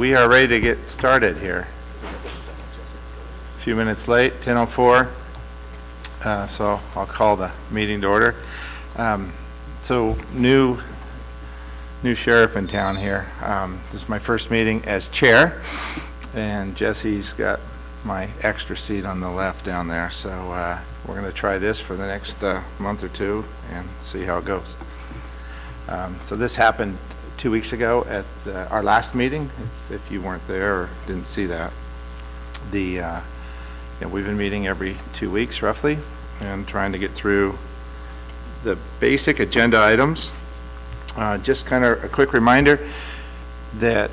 We are ready to get started here. A few minutes late, 10:04. So I'll call the meeting to order. So new sheriff in town here. This is my first meeting as chair, and Jesse's got my extra seat on the left down there. So we're going to try this for the next month or two and see how it goes. So this happened 2 weeks ago at our last meeting, if you weren't there or didn't see that. We've been meeting every 2 weeks roughly and trying to get through the basic agenda items. Just kind of a quick reminder that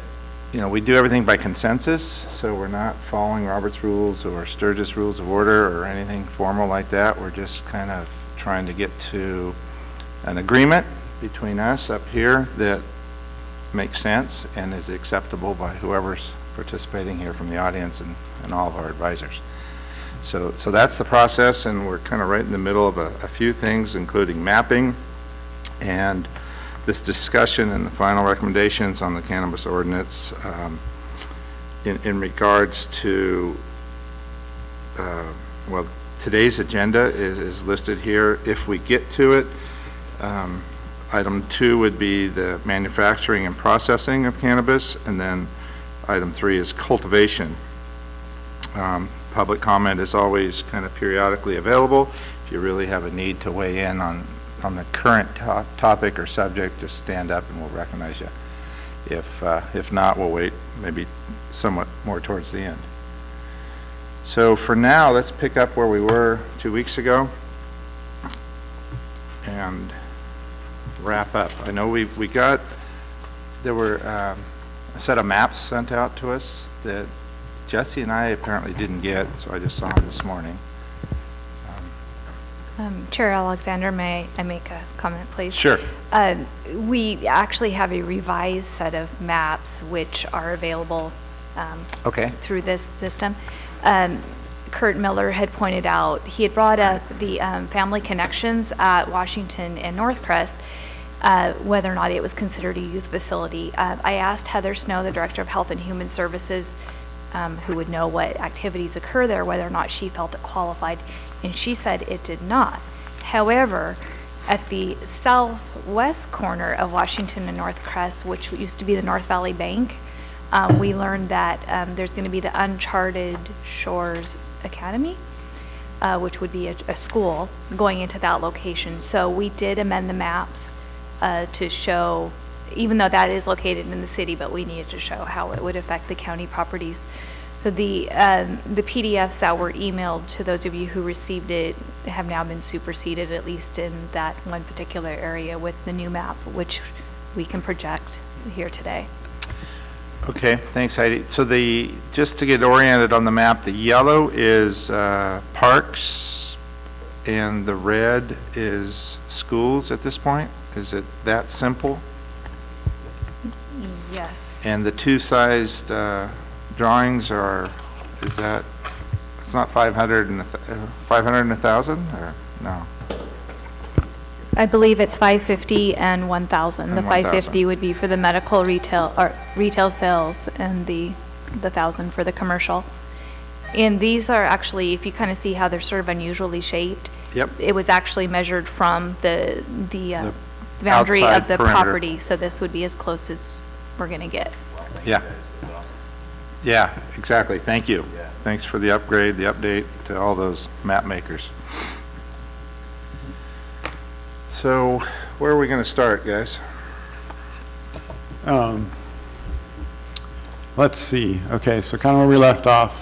we do everything by consensus, so we're not following Robert's rules or Sturgis rules of order or anything formal like that. We're just kind of trying to get to an agreement between us up here that makes sense and is acceptable by whoever's participating here from the audience and all of our advisors. So that's the process, and we're kind of right in the middle of a few things, including mapping and this discussion and the final recommendations on the cannabis ordinance in regards to, today's agenda is listed here. If we get to it, item 2 would be the manufacturing and processing of cannabis, and then item 3 is cultivation. Public comment is always kind of periodically available. If you really have a need to weigh in on the current topic or subject, just stand up and we'll recognize you. If not, we'll wait maybe somewhat more towards the end. So for now, let's pick up where we were 2 weeks ago and wrap up. I know there were a set of maps sent out to us that Jesse and I apparently didn't get, so I just saw them this morning. Chair Alexander, may I make a comment, please? Sure. We actually have a revised set of maps which are available through this system. Kurt Miller had pointed out, he had brought up the family connections at Washington and Northcrest, whether or not it was considered a youth facility. I asked Heather Snow, the Director of Health and Human Services, who would know what activities occur there, whether or not she felt it qualified, and she said it did not. However, at the southwest corner of Washington and Northcrest, which used to be the North Valley Bank, we learned that there's going to be the Uncharted Shores Academy, which would be a school going into that location. So we did amend the maps to show, even though that is located in the city, but we needed to show how it would affect the county properties. So the PDFs that were emailed to those of you who received it have now been superseded, at least in that one particular area, with the new map, which we can project here today. Okay, thanks, Heidi. So just to get oriented on the map, the yellow is parks and the red is schools at this point. Is it that simple? Yes. And the two-sized drawings it's not 500 and 1,000, or no? I believe it's 550 and 1,000. The 550 would be for the medical retail sales, and the 1,000 for the commercial. And these are actually, if you kind of see how they're sort of unusually shaped. Yep. It was actually measured from the boundary of the perimeter. Property, so this would be as close as we're going to get. Yeah. Yeah, exactly. Thank you. Yeah. Thanks for the upgrade, the update to all those map makers. So where are we going to start, guys? Let's see. Okay, so kind of where we left off,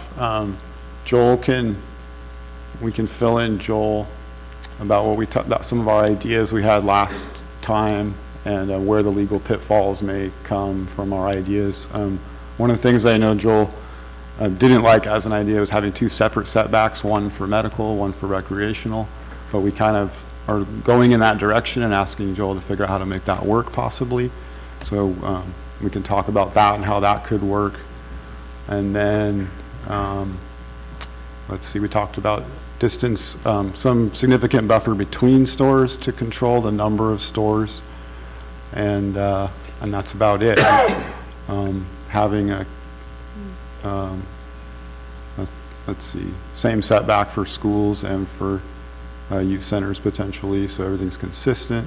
we can fill in Joel about what we talked about, some of our ideas we had last time, and where the legal pitfalls may come from our ideas. One of the things I know Joel didn't like as an idea was having 2 separate setbacks, one for medical, one for recreational, but we kind of are going in that direction and asking Joel to figure out how to make that work possibly. So we can talk about that and how that could work. And then, let's see, we talked about distance, some significant buffer between stores to control the number of stores. And that's about it. Having a Um, let's see, same setback for schools and for youth centers potentially, so everything's consistent.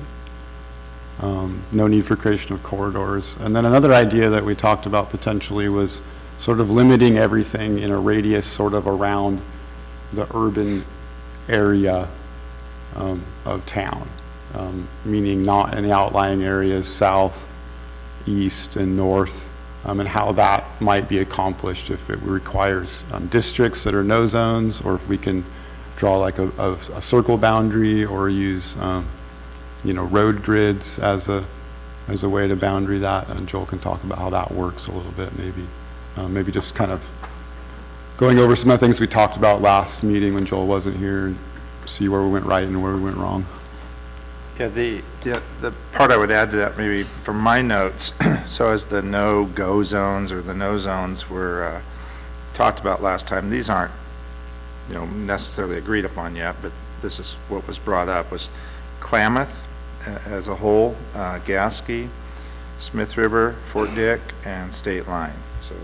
No need for creation of corridors. And then another idea that we talked about potentially was sort of limiting everything in a radius sort of around the urban area of town, meaning not in the outlying areas south, east, and north, and how that might be accomplished if it requires districts that are no zones, or if we can draw like a circle boundary, or use road grids as a way to boundary that. And Joel can talk about how that works a little bit, maybe. Maybe just kind of going over some of the things we talked about last meeting when Joel wasn't here, and see where we went right and where we went wrong. Yeah, the part I would add to that, maybe from my notes, so as the no-go zones or the no zones were talked about last time, these aren't, necessarily agreed upon yet, but this is what was brought up, was Klamath as a whole, Gasky, Smith River, Fort Dick, and State Line. So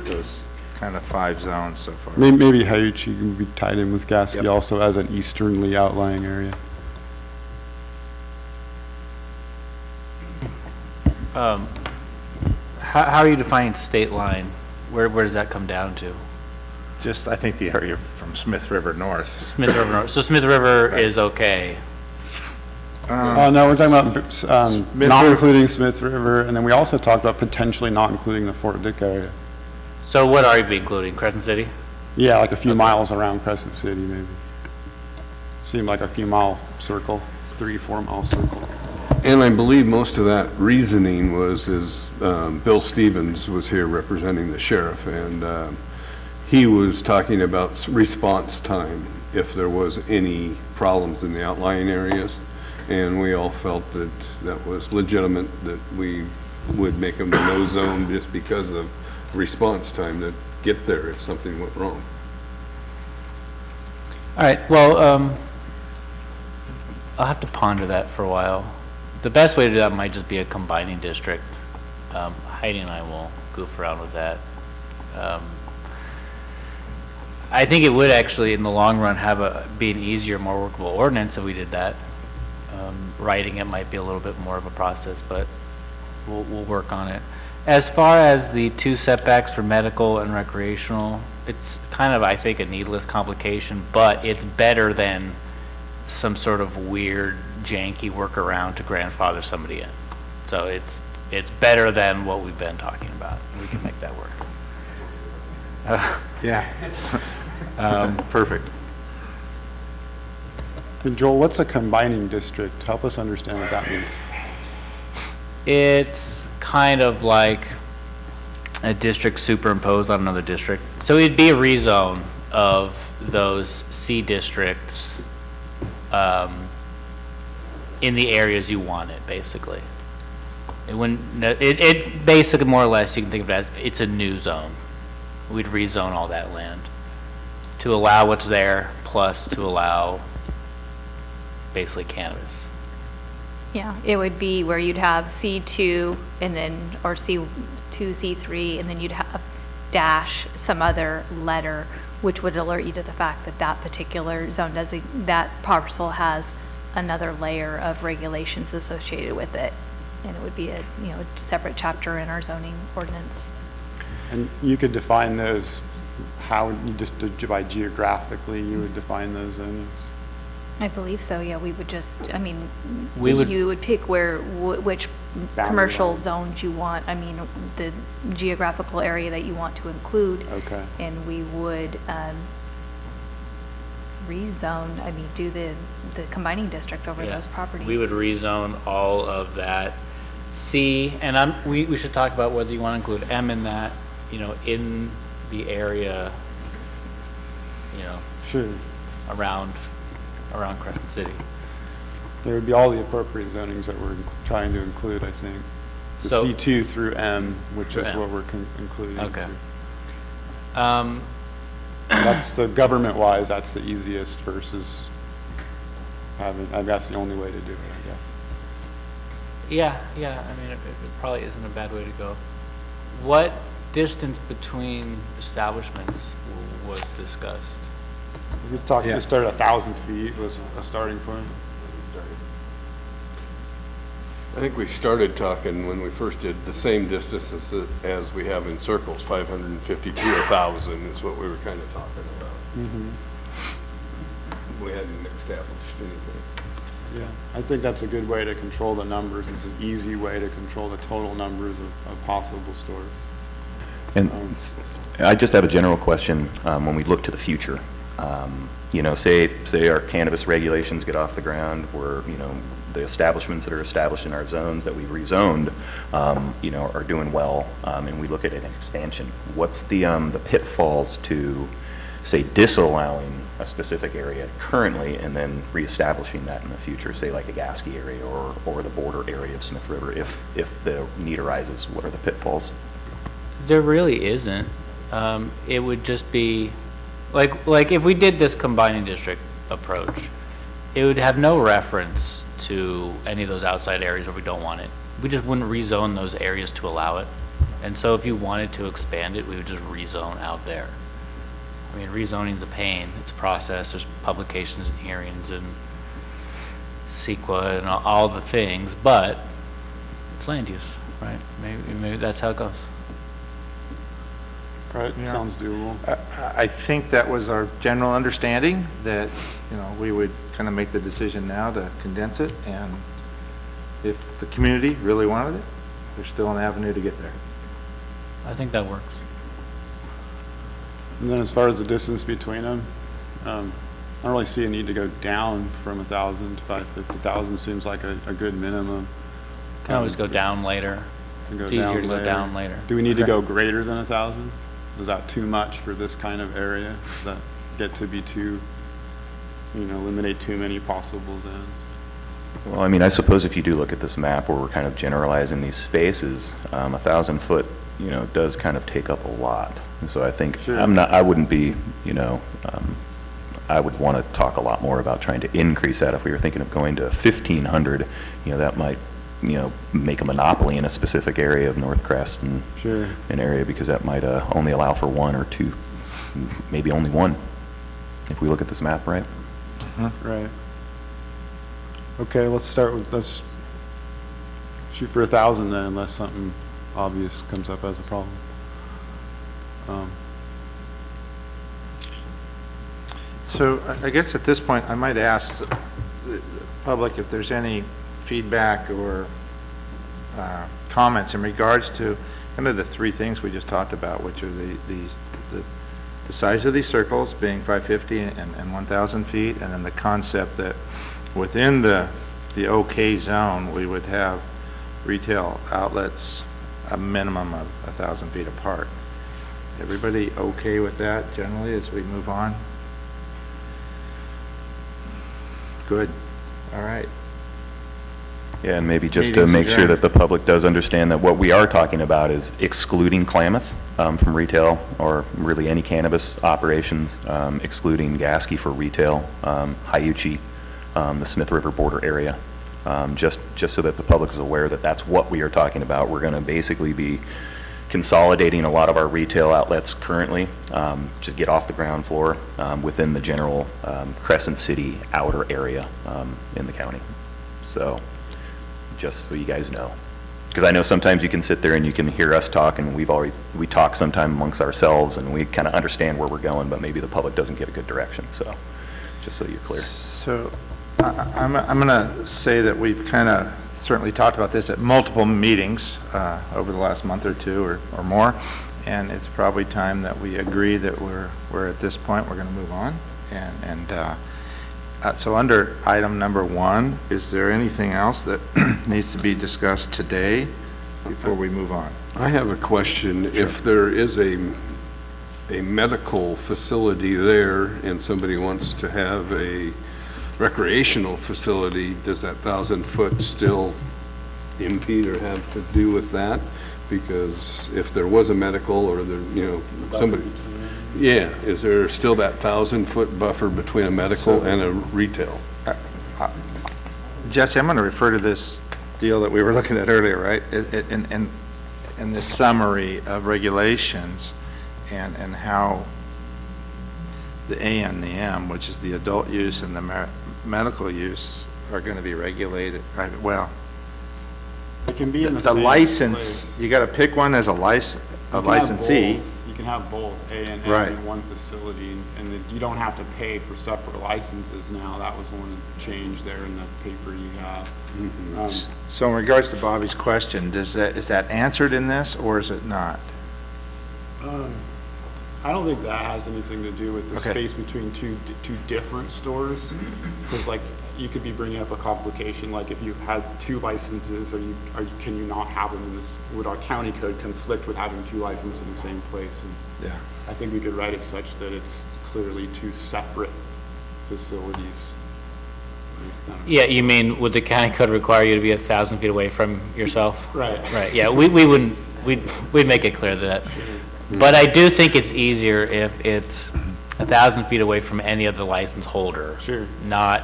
those kind of 5 zones so far. Maybe Haiuchi can be tied in with Gasky. Yep. Also as an easternly outlying area. How are you defining state line? Where does that come down to? Just, I think the area from Smith River north. Smith River North. So Smith River is okay. No, we're talking about not River. including Smith River, and then we also talked about potentially not including the Fort Dick area. So what are you including? Crescent City? Yeah, like a few miles around Crescent City, maybe. Seemed like a few mile circle, 3-4 mile circle. And I believe most of that reasoning was Bill Stevens was here representing the sheriff, and he was talking about response time if there was any problems in the outlying areas. And we all felt that that was legitimate, that we would make them a no zone just because of response time to get there if something went wrong. All right, well, I'll have to ponder that for a while. The best way to do that might just be a combining district. Heidi and I will goof around with that. I think it would actually, in the long run, be an easier, more workable ordinance if we did that. Writing it might be a little bit more of a process, but we'll work on it. As far as the 2 setbacks for medical and recreational, it's kind of, I think, a needless complication, but it's better than some sort of weird, janky workaround to grandfather somebody in. So it's better than what we've been talking about. We can make that work. Yeah. Perfect. And Joel, what's a combining district? Help us understand what that means. It's kind of like a district superimposed on another district. So it'd be a rezone of those C districts in the areas you want it, basically. It basically, more or less, you can think of it as it's a new zone. We'd rezone all that land to allow what's there, plus to allow basically cannabis. Yeah, it would be where you'd have C2 and then, or C2, C3, and then you'd have dash some other letter, which would alert you to the fact that that particular zone that parcel has another layer of regulations associated with it. And it would be a separate chapter in our zoning ordinance. And you could define those, how you just by geographically you would define those zonings? I believe so, yeah, we would just, You would pick which Boundary commercial line. zones you want, the geographical area that you want to include. Okay. And we would rezone, do the combining district over Yeah. those properties. We would rezone all of that C, and we should talk about whether you want to include M in that, in the area, Sure. around Crescent City. There would be all the appropriate zonings that we're trying to include, I think. The So- C2 through M, which Through is M. what we're including. Okay. That's the government-wise, that's the easiest versus having, that's the only way to do it, I guess. Yeah, it probably isn't a bad way to go. What distance between establishments was discussed. We talked, Yeah. we started 1,000 feet was a starting point. I think we started talking when we first did the same distances as we have in circles, 550 to 1,000 is what we were kind of talking about. We hadn't established anything. Yeah, I think that's a good way to control the numbers. It's an easy way to control the total numbers of possible stores. And I just have a general question, when we look to the future. You know, say our cannabis regulations get off the ground, where, you know, the establishments that are established in our zones that we've rezoned, you know, are doing well, and we look at an expansion. What's the pitfalls to, say, disallowing a specific area currently and then reestablishing that in the future, say like a Gasky area or the border area of Smith River, if the need arises? What are the pitfalls? There really isn't. It would just be, like if we did this combining district approach, it would have no reference to any of those outside areas where we don't want it. We just wouldn't rezone those areas to allow it. And so if you wanted to expand it, we would just rezone out there. I mean, rezoning's a pain. It's a process. There's publications and hearings and CEQA and all the things, but it's land use, right? Maybe that's how it goes. Right, Yeah. sounds doable. I think that was our general understanding, that, you know, we would kind of make the decision now to condense it, and if the community really wanted it, there's still an avenue to get there. I think that works. And then as far as the distance between them, I don't really see a need to go down from 1,000 to 550,000. Seems like a good minimum. Can always go down later. Can go It's easier down to go down later. Do we need to Okay. go greater than 1,000? Is that too much for this kind of area? Does that get to be too, you know, eliminate too many possible zones? Well, I mean, I suppose if you do look at this map where we're kind of generalizing these spaces, 1,000 foot, you know, does kind of take up a lot. And so I think, Sure. I wouldn't be, you know, I would want to talk a lot more about trying to increase that. If we were thinking of going to 1,500, you know, that might, you know, make a monopoly in a specific area of North Crest and Sure. an area, because that might only allow for one or two, maybe only one, if we look at this map, right? Right. Okay, let's shoot for 1,000 then, unless something obvious comes up as a problem. So I guess at this point, I might ask the public if there's any feedback or comments in regards to kind of the three things we just talked about, which are the size of these circles being 550 and 1,000 feet, and then the concept that within the OK zone, we would have retail outlets a minimum of 1,000 feet apart. Everybody okay with that generally as we move on? Good. All right. Yeah, and maybe just to Meeting's make sure adjourned. that the public does understand that what we are talking about is excluding Klamath from retail, or really any cannabis operations, excluding Gasky for retail, Hyuchi, the Smith River border area, just so that the public is aware that that's what we are talking about. We're going to basically be consolidating a lot of our retail outlets currently to get off the ground floor within the general Crescent City outer area in the county. So just so you guys know, because I know sometimes you can sit there and you can hear us talk, and we talk sometime amongst ourselves and we kind of understand where we're going, but maybe the public doesn't get a good direction. So just so you're clear. So I'm going to say that we've kind of certainly talked about this at multiple meetings over the last month or two or more, and it's probably time that we agree that we're at this point, we're going to move on. So under item number 1, is there anything else that needs to be discussed today before we move on? I have a question. If there is a medical facility there and somebody wants to have a recreational facility, does that 1,000 foot still impede or have to do with that? Because if there was a medical or there, you know, somebody, yeah, is there still that 1,000 foot buffer between a medical and a retail? Jesse, I'm going to refer to this deal that we were looking at earlier, right? And in this summary of regulations and how the A and the M, which is the adult use and the medical use, are going to be regulated. Well, It can be in the the same license, place. you got to pick one as a licensee. You can have both A and M Right. in one facility, and then you don't have to pay for separate licenses now. That was one change there in the paper you have. So in regards to Bobby's question, is that answered in this, or is it not? I don't think that has anything to do with the Okay. space between two different stores. Because like, you could be bringing up a complication, like if you had two licenses, can you not have them in this, would our county code conflict with having two licenses in the same place? And Yeah. I think we could write it such that it's clearly two separate facilities. I don't know. Yeah, you mean, would the county code require you to be 1,000 feet away from yourself? Right. Right, yeah, we wouldn't, we'd make it clear that. But I do think it's easier if it's 1,000 feet away from any other license holder. Sure. Not,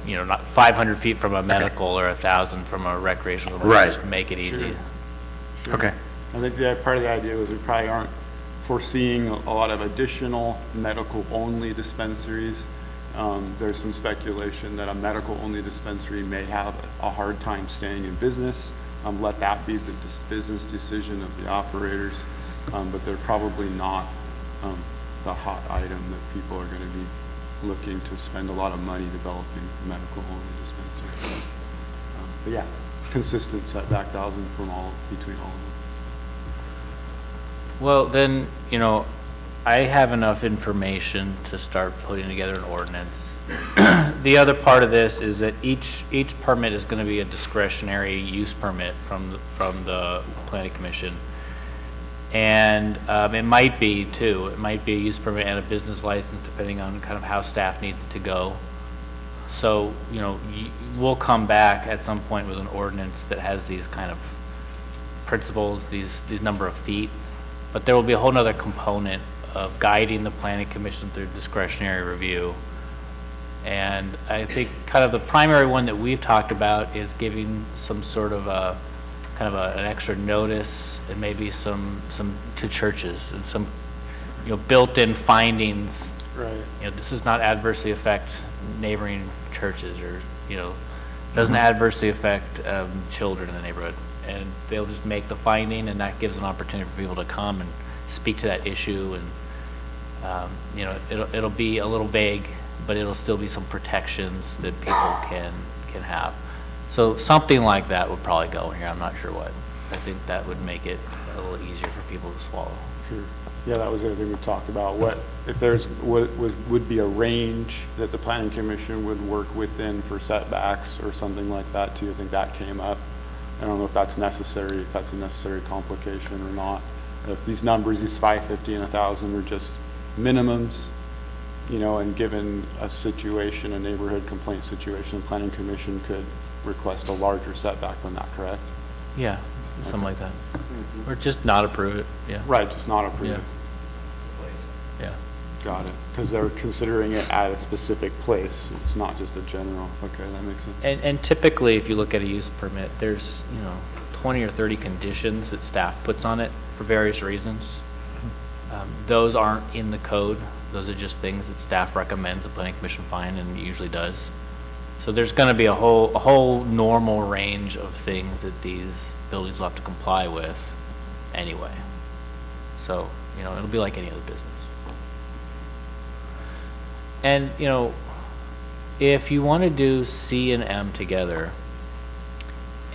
not 500 feet from a medical or 1,000 from a recreational. Right. Just make it easy. Sure. Okay. I think that part of the idea was we probably aren't foreseeing a lot of additional medical-only dispensaries. There's some speculation that a medical-only dispensary may have a hard time staying in business. Let that be the business decision of the operators, but they're probably not the hot item that people are going to be looking to spend a lot of money developing medical-only dispensaries. But yeah, consistent setback 1,000 between all of them. Well, then, I have enough information to start putting together an ordinance. The other part of this is that each permit is going to be a discretionary use permit from the planning commission. And it might be too, it might be a use permit and a business license depending on kind of how staff needs it to go. So, we'll come back at some point with an ordinance that has these kind of principles, these number of feet. But there will be a whole nother component of guiding the planning commission through discretionary review. And I think kind of the primary one that we've talked about is giving some sort of an extra notice and maybe some to churches and some, built-in findings. Right. This does not adversely affect neighboring churches or, doesn't adversely affect children in the neighborhood. And they'll just make the finding, and that gives an opportunity for people to come and speak to that issue. And, it'll be a little vague, but it'll still be some protections that people can have. So something like that would probably go in here. I'm not sure what. I think that would make it a little easier for people to swallow. Sure. Yeah, that was the other thing we talked about. What if would be a range that the planning commission would work within for setbacks or something like that too? I think that came up. I don't know if that's necessary, if that's a necessary complication or not. If these numbers, these 550 and 1,000 are just minimums, and given a situation, a neighborhood complaint situation, the planning commission could request a larger setback than that, correct? Yeah, something like that. Or just not approve it, yeah. Right, just not approve Yeah. it. Yeah. Got it. Because they're considering it at a specific place. It's not just a general. Okay, that makes sense. And typically, if you look at a use permit, there's, 20 or 30 conditions that staff puts on it for various reasons. Those aren't in the code. Those are just things that staff recommends the planning commission find, and usually does. So there's going to be a whole normal range of things that these buildings will have to comply with anyway. So, it'll be like any other business. And, if you want to do C and M together,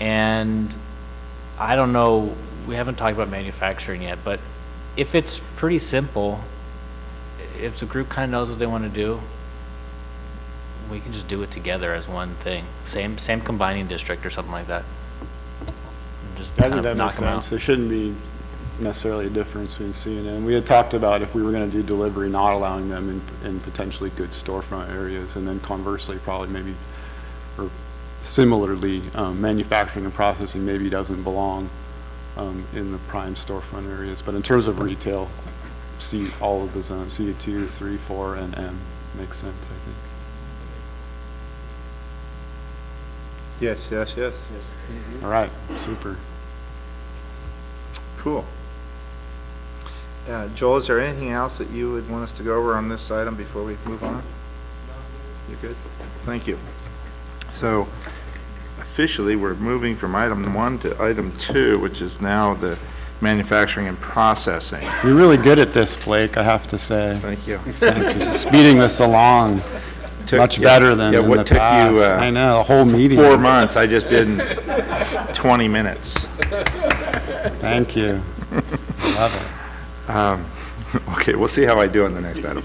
and I don't know, we haven't talked about manufacturing yet, but if it's pretty simple, if the group kind of knows what they want to do, we can just do it together as one thing. Same combining district or something like that. And just I kind think of that knock makes them out. sense. There shouldn't be necessarily a difference between C and M. We had talked about if we were going to do delivery, not allowing them in potentially good storefront areas, and then conversely, probably maybe, or similarly, manufacturing and processing maybe doesn't belong in the prime storefront areas. But in terms of retail, C, all of the zones, C2, 3, 4, and M makes sense, I think. Yes. All right, super. Cool. Joel, is there anything else that you would want us to go over on this item before we move on? You're good? Thank you. So officially, we're moving from item 1 to item 2, which is now the manufacturing and processing. You're really good at this, Blake, I have to say. Thank you. Thank you. Speeding this along much better than in the what took past. you, I know, a whole meeting. 4 months, I just did in 20 minutes. Thank you. Love it. Okay, we'll see how I do on the next item.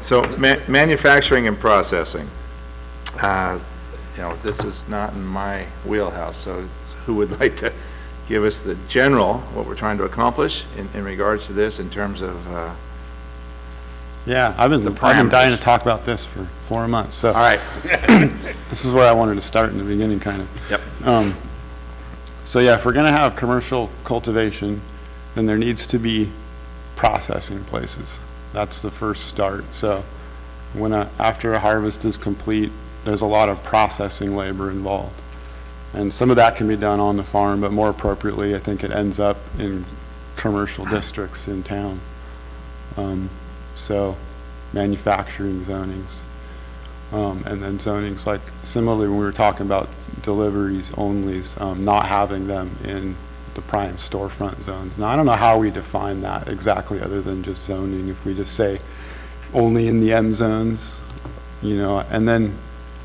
So manufacturing and processing. This is not in my wheelhouse, so who would like to give us the general, what we're trying to accomplish in regards to this in terms of, Yeah, I've been parameters. dying to talk about this for 4 months, so. all right. This is where I wanted to start in the beginning, kind of. Yep. So yeah, if we're gonna have commercial cultivation, then there needs to be processing places. That's the first start. So after a harvest is complete, there's a lot of processing labor involved. And some of that can be done on the farm, but more appropriately, I think it ends up in commercial districts in town. So manufacturing zonings. And then zonings, like similarly when we were talking about deliveries onlys, not having them in the prime storefront zones. Now, I don't know how we define that exactly other than just zoning. If we just say only in the M zones, and then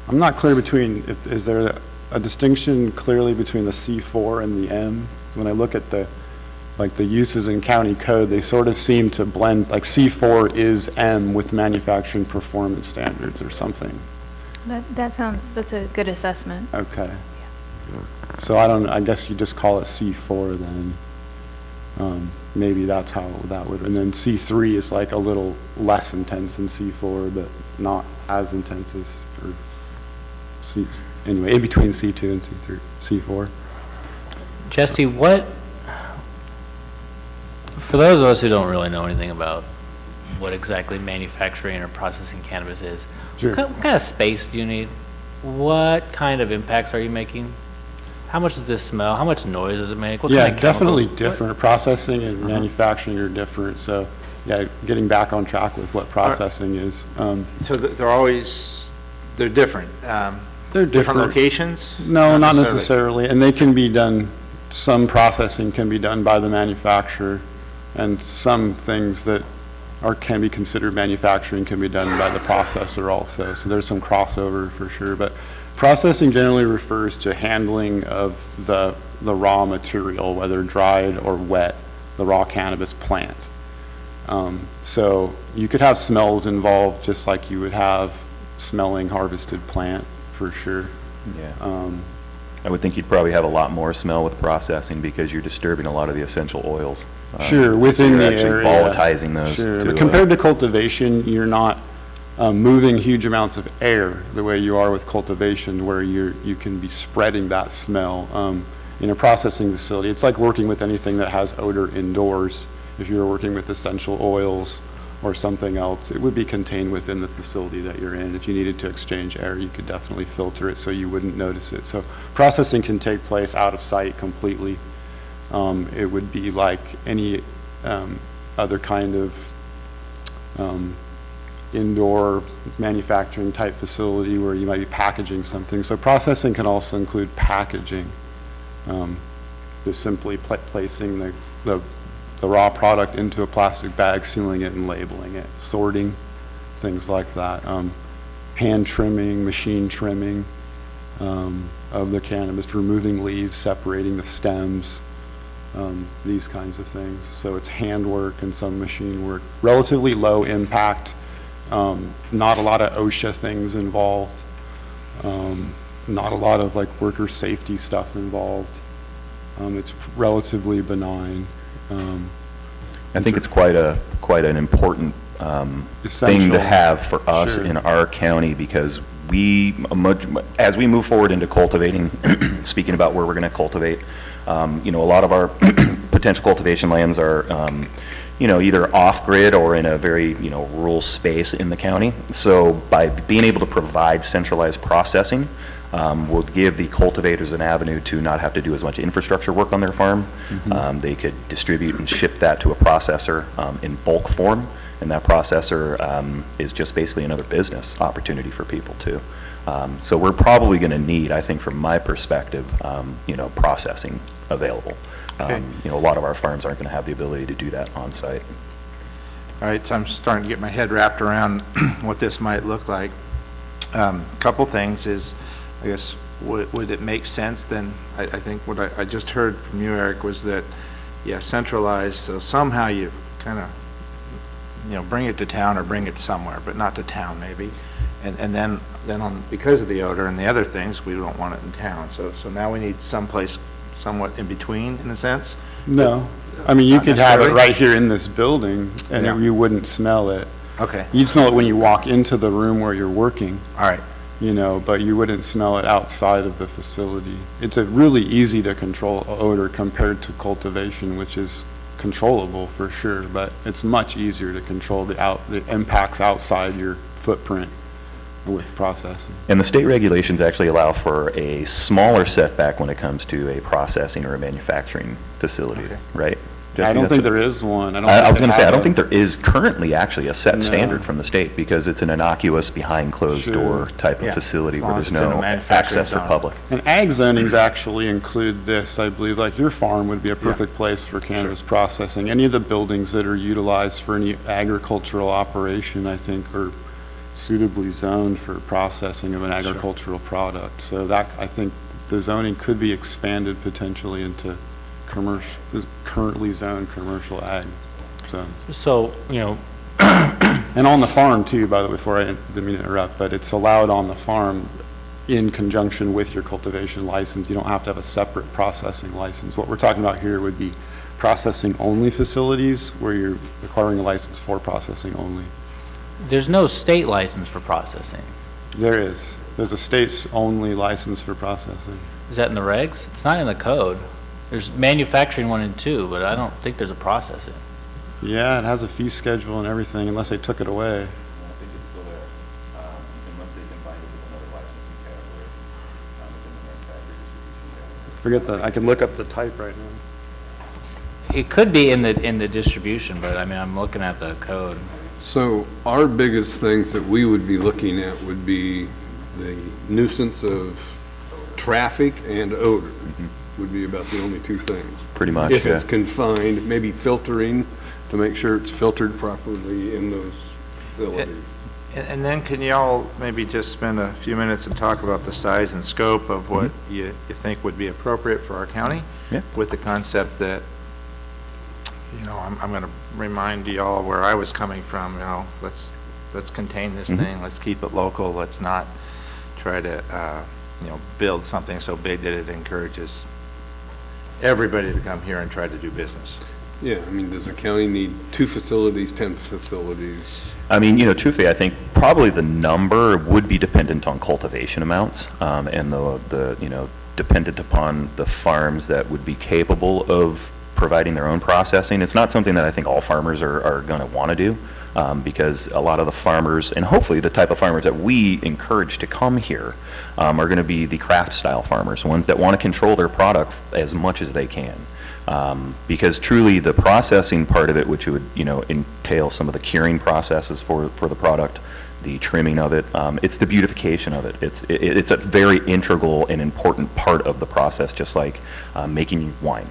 I'm not clear between, is there a distinction clearly between the C4 and the M? When I look at the uses in county code, they sort of seem to blend, like C4 is M with manufacturing performance standards or something. That's a good assessment. Okay. So I guess you just call it C4 then. Maybe that's how that would, and then C3 is like a little less intense than C4, but not as intense as, or anyway, in between C2 and C4. Jesse, for those of us who don't really know anything about what exactly manufacturing or processing cannabis is, Sure. what kind of space do you need? What kind of impacts are you making? How much does this smell? How much noise does it make? What Yeah, kind of definitely chemicals? different. Processing and manufacturing are different. So, yeah, getting back on track with what processing is. So they're different. They're Different locations? No, not necessarily. And they can be done, some processing can be done by the manufacturer, and some things that can be considered manufacturing can be done by the processor also. So there's some crossover for sure. But processing generally refers to handling of the raw material, whether dried or wet, the raw cannabis plant. So you could have smells involved just like you would have smelling harvested plant for sure. Yeah. I would think you'd probably have a lot more smell with processing because you're disturbing a lot of the essential oils. Sure, within so the you're actually area. volatilizing those. Sure, to, but compared to cultivation, you're not moving huge amounts of air the way you are with cultivation, where you can be spreading that smell. In a processing facility, it's like working with anything that has odor indoors. If you're working with essential oils or something else, it would be contained within the facility that you're in. If you needed to exchange air, you could definitely filter it so you wouldn't notice it. So processing can take place out of sight completely. It would be like any other kind of indoor manufacturing type facility where you might be packaging something. So processing can also include packaging, just simply placing the raw product into a plastic bag, sealing it and labeling it, sorting, things like that. Hand trimming, machine trimming of the cannabis, removing leaves, separating the stems, these kinds of things. So it's handwork and some machine work. Relatively low impact, not a lot of OSHA things involved, not a lot of like worker safety stuff involved. It's relatively benign. I think it's quite an important thing Essential. to have for us Sure. in our county, because as we move forward into cultivating, speaking about where we're going to cultivate, a lot of our potential cultivation lands are, either off-grid or in a very, rural space in the county. So by being able to provide centralized processing, will give the cultivators an avenue to not have to do as much infrastructure work on their farm. They could distribute and ship that to a processor in bulk form, and that processor is just basically another business opportunity for people too. So we're probably going to need, I think from my perspective, processing available. Okay. A lot of our farms aren't going to have the ability to do that on site. All right, so I'm starting to get my head wrapped around what this might look like. Couple things is, I guess, would it make sense then? I think what I just heard from you, Eric, was that, yeah, centralized, so somehow you kind of, bring it to town or bring it somewhere, but not to town maybe. And then because of the odor and the other things, we don't want it in town. So now we need someplace somewhat in between, in a sense? No. I mean, you Not could have it necessarily? right here in this building, and Yeah. you wouldn't smell it. Okay, You'd smell it when you walk into the room where you're working, all right. but you wouldn't smell it outside of the facility. It's a really easy to control odor compared to cultivation, which is controllable for sure, but it's much easier to control the impacts outside your footprint with processing. And the state regulations actually allow for a smaller setback when it comes to a processing or a manufacturing facility, Okay. right? I Jesse, don't that's think what- there is one. I was going to say, I don't they think there is currently actually a set No. standard from the state, because it's an innocuous behind closed Sure. door type of Yeah, facility as where long there's as it's in a no manufacturing access for zone. public. And ag zonings actually include this, I believe, like your farm would be a perfect place for cannabis processing. Any of the buildings that are utilized for any agricultural operation, I think, are suitably zoned for processing of an agricultural product. So that, I think, the zoning could be expanded potentially into currently zoned commercial ag zones. So, And on the farm too, by the way, before I didn't mean to interrupt, but it's allowed on the farm in conjunction with your cultivation license. You don't have to have a separate processing license. What we're talking about here would be processing only facilities where you're requiring a license for processing only. there's no state license for processing. There is. There's a state's only license for processing. Is that in the regs? It's not in the code. There's manufacturing 1 and 2, but I don't think there's a processing. Yeah, it has a fee schedule and everything, unless they took it away. I think it's still there, unless they combine it with another licensing category within the manufacturer distribution category. Forget that. I can look up the type right now. It could be in the distribution, but I mean, I'm looking at the code. So our biggest things that we would be looking at would be the nuisance of traffic and odor would be about the only two things. Pretty much, If yeah. it's confined, maybe filtering to make sure it's filtered properly in those facilities. And then can y'all maybe just spend a few minutes and talk about the size and scope of what you think would be appropriate for our county? Yeah. With the concept that, I'm going to remind y'all where I was coming from, let's contain this thing, let's keep it local, let's not try to, build something so big that it encourages everybody to come here and try to do business. Yeah, I mean, does the county need 2 facilities, 10 facilities? I mean, truthfully, I think probably the number would be dependent on cultivation amounts, and the dependent upon the farms that would be capable of providing their own processing. It's not something that I think all farmers are going to want to do, because a lot of the farmers, and hopefully the type of farmers that we encourage to come here, are going to be the craft style farmers, ones that want to control their product as much as they can. Because truly the processing part of it, which would, entail some of the curing processes for the product, the trimming of it, it's the beautification of it. It's a very integral and important part of the process, just like making wine.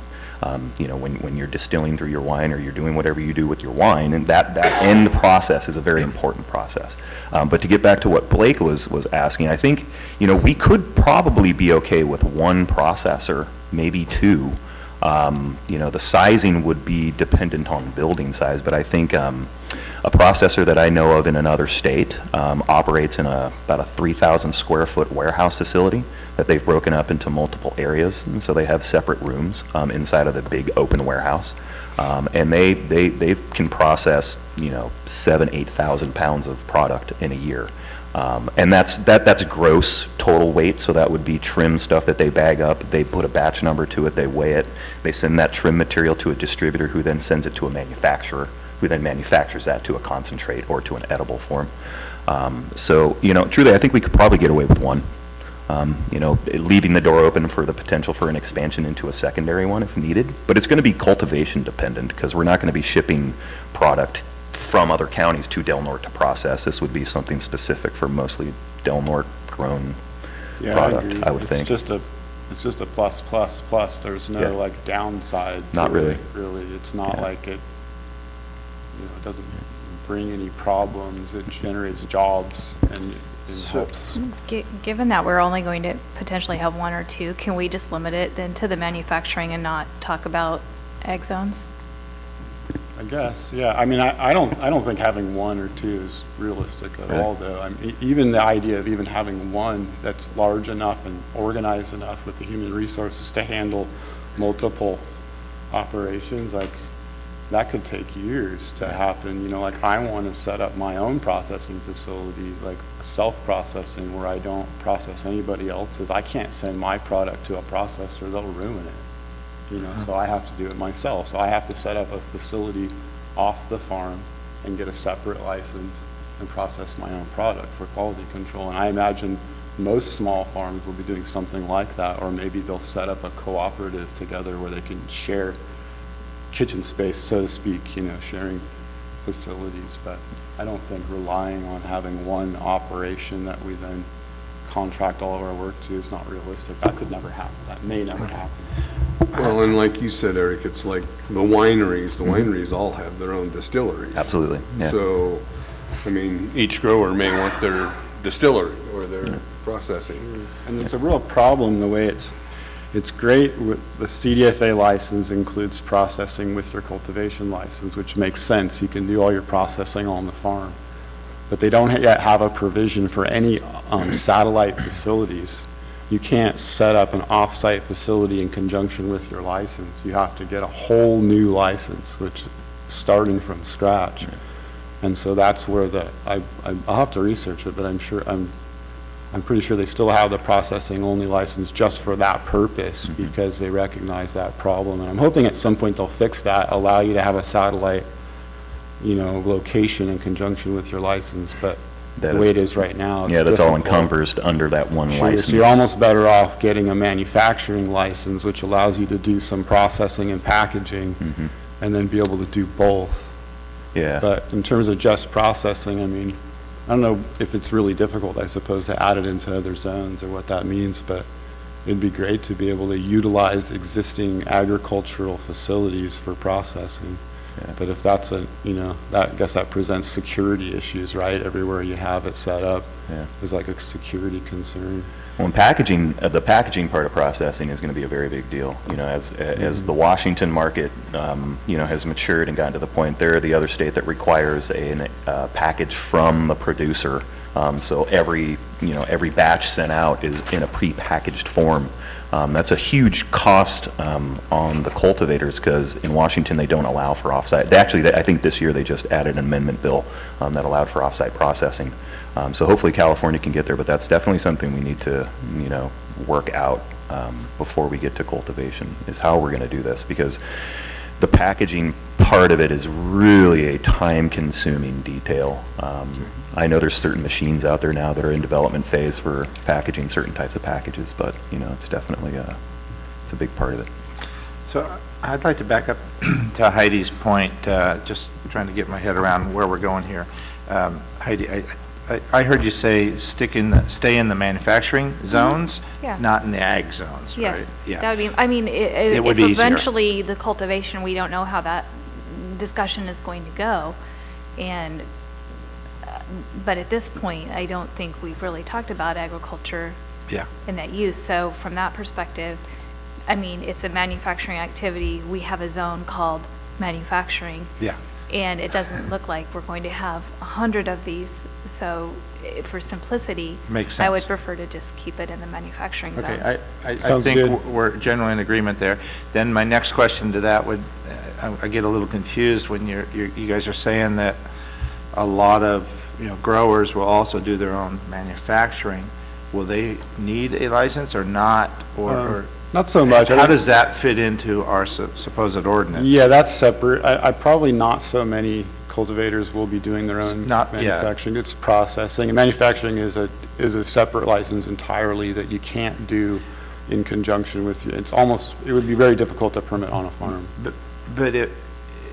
When you're distilling through your wine, or you're doing whatever you do with your wine, and that end process is a very important process. But to get back to what Blake was asking, I think, we could probably be okay with 1 processor, maybe 2. The sizing would be dependent on building size, but I think a processor that I know of in another state operates in about a 3,000 square foot warehouse facility that they've broken up into multiple areas, and so they have separate rooms inside of the big open warehouse, and they can process 7,000-8,000 pounds of product in a year. And that's gross total weight, so that would be trim stuff that they bag up, they put a batch number to it, they weigh it, they send that trim material to a distributor who then sends it to a manufacturer, who then manufactures that to a concentrate or to an edible form. So, truly, I think we could probably get away with 1. You know, leaving the door open for the potential for an expansion into a secondary one if needed. But it's going to be cultivation dependent because we're not going to be shipping product from other counties to Del Norte to process. This would be something specific for mostly Del Norte grown product, I would think. It's just a plus, plus, plus. There's no Yeah. like downside. Not to really. it, really. It's not Yeah. like it, it doesn't bring any problems. It generates jobs and helps. Given that we're only going to potentially have one or two, can we just limit it then to the manufacturing and not talk about ag zones? I guess, yeah. I mean, I don't think having one or two is realistic at Really? all, though. I mean, even the idea of even having one that's large enough and organized enough with the human resources to handle multiple operations, like, that could take years to happen. You know, like, I want to set up my own processing facility, like self-processing, where I don't process anybody else's. I can't send my product to a processor, they'll ruin it. You know, so I have to do it myself. So I have to set up a facility off the farm and get a separate license and process my own product for quality control. And I imagine most small farms will be doing something like that, or maybe they'll set up a cooperative together where they can share kitchen space, so to speak, you know, sharing facilities. But I don't think relying on having one operation that we then contract all of our work to is not realistic. That could never happen. That may never happen. Well, and like you said, Eric, it's like the wineries all have their own distilleries. Absolutely, yeah. So, I mean, each grower may want their distillery or their processing. And it's a real problem the way it's great with the CDFA license includes processing with your cultivation license, which makes sense. You can do all your processing on the farm. But they don't yet have a provision for any satellite facilities. You can't set up an off-site facility in conjunction with your license. You have to get a whole new license, which starting from scratch. And so that's where I'll have to research it, but I'm pretty sure they still have the processing only license just for that purpose because they recognize that problem. And I'm hoping at some point they'll fix that, allow you to have a satellite, you know, location in conjunction with your license, but the way it is right now, it's Yeah, that's all difficult. encompassed under that one Sure, license. so you're almost better off getting a manufacturing license, which allows you to do some processing and packaging, and then be able to do both. Yeah. But in terms of just processing, I mean, I don't know if it's really difficult, I suppose, to add it into other zones or what that means, but it'd be great to be able to utilize existing agricultural facilities for processing. Yeah. But if that's I guess that presents security issues, right? Everywhere you have it set up Yeah. is like a security concern. Well, and packaging, the packaging part of processing is going to be a very big deal. You know, as the Washington market, you know, has matured and gotten to the point, they're the other state that requires a package from the producer. So every batch sent out is in a pre-packaged form. That's a huge cost on the cultivators because in Washington they don't allow for offsite. I think this year they just added an amendment bill that allowed for offsite processing. So hopefully California can get there, but that's definitely something we need to, you know, work out before we get to cultivation is how we're going to do this because the packaging part of it is really a time-consuming detail. I know there's certain machines out there now that are in development phase for packaging certain types of packages, but you know, it's definitely it's a big part of it. So I'd like to back up to Heidi's point, just trying to get my head around where we're going here. Heidi, I heard you say stay in the manufacturing zones, Yeah. not in the ag zones, right? Yes, Yeah. that would be, I mean, It would if be easier. eventually the cultivation, we don't know how that discussion is going to go. And, but at this point, I don't think we've really talked about agriculture Yeah. in that use. So from that perspective, I mean, it's a manufacturing activity. We have a zone called manufacturing. Yeah. And it doesn't look like we're going to have 100 of these. So for simplicity, Makes I would sense. prefer to just keep it in the manufacturing zone. Okay, I Sounds think good. we're generally in agreement there. Then my next question to that would, I get a little confused when you guys are saying that a lot of, you know, growers will also do their own manufacturing. Will they need a license or not? Or Not so much. How does that fit into our supposed ordinance? Yeah, that's separate. I probably not so many cultivators will be doing their own Not- yeah. manufacturing. It's processing. And manufacturing is a separate license entirely that you can't do in conjunction with, it's almost, it would be very difficult to permit on a farm. But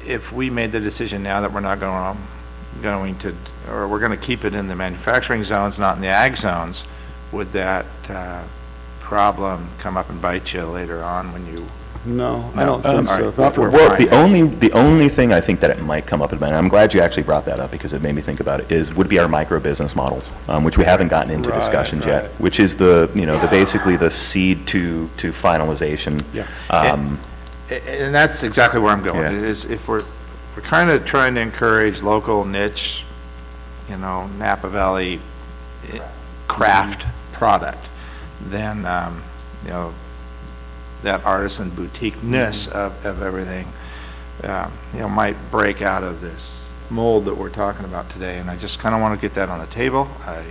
if we made the decision now that we're not going to, or we're going to keep it in the manufacturing zones, not in the ag zones, would that problem come up and bite you later on when you? No, I don't think all so. right. Not for- We're Well, the only thing I think that it might come up about, and I'm glad you actually brought that up because it made me think about it, would be our micro business models, which we haven't gotten into Right, discussions yet, right. which is basically the seed to finalization. Yeah. And that's exactly where I'm going, Yeah. is if we're kind of trying to encourage local niche, Napa Valley craft product, then, that artisan boutique-ness of everything, might break out of this mold that we're talking about today. And I just kind of want to get that on the table. I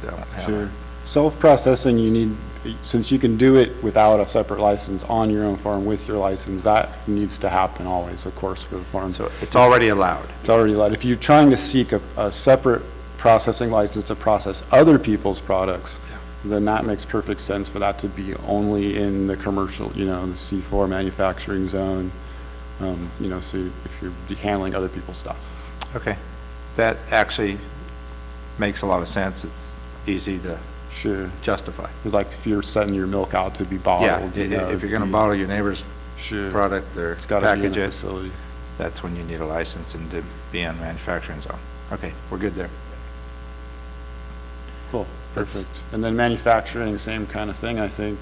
don't have. Sure. Self-processing, you need, since you can do it without a separate license on your own farm with your license, that needs to happen always, of course, for the farm. So it's already allowed. It's already allowed. If you're trying to seek a separate processing license to process other people's products, then that makes perfect sense for that to be only in the commercial, the C4 manufacturing zone, so if you're handling other people's stuff. Okay. That actually makes a lot of sense. It's easy to Sure. justify. Like if you're setting your milk out to be Yeah, bottled. if you're going to bottle your neighbor's Sure. product, their It's got to be in a packages, facility. that's when you need a license and to be in manufacturing zone. Okay, we're good there. Cool, perfect. And then manufacturing, same kind of thing, I think,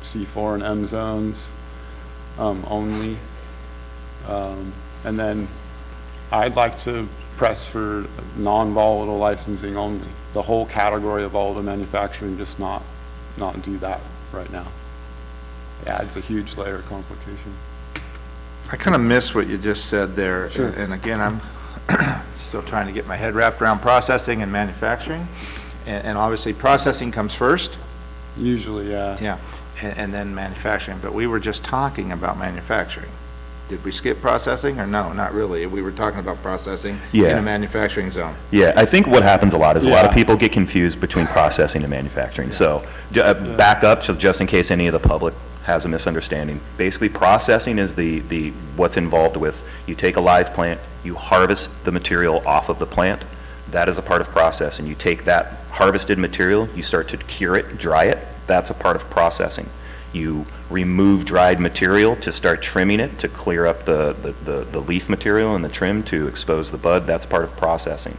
C4 and M zones only. And then I'd like to press for non-volatile licensing only. The whole category of all the manufacturing, just not do that right now. It adds a huge layer of complication. I kind of missed what you just said there. Sure. And again, I'm still trying to get my head wrapped around processing and manufacturing. And obviously, processing comes first. Usually, yeah. Yeah, and then manufacturing. But we were just talking about manufacturing. Did we skip processing or no? Not really. We were talking about processing in Yeah. a manufacturing zone. Yeah, I think what happens a lot is a lot of Yeah. people get confused between processing and manufacturing. So back up, so just in case any of the public has a misunderstanding. Basically, processing is the what's involved with, you take a live plant, you harvest the material off of the plant. That is a part of processing. You take that harvested material, you start to cure it, dry it. That's a part of processing. You remove dried material to start trimming it, to clear up the leaf material and the trim to expose the bud. That's part of processing.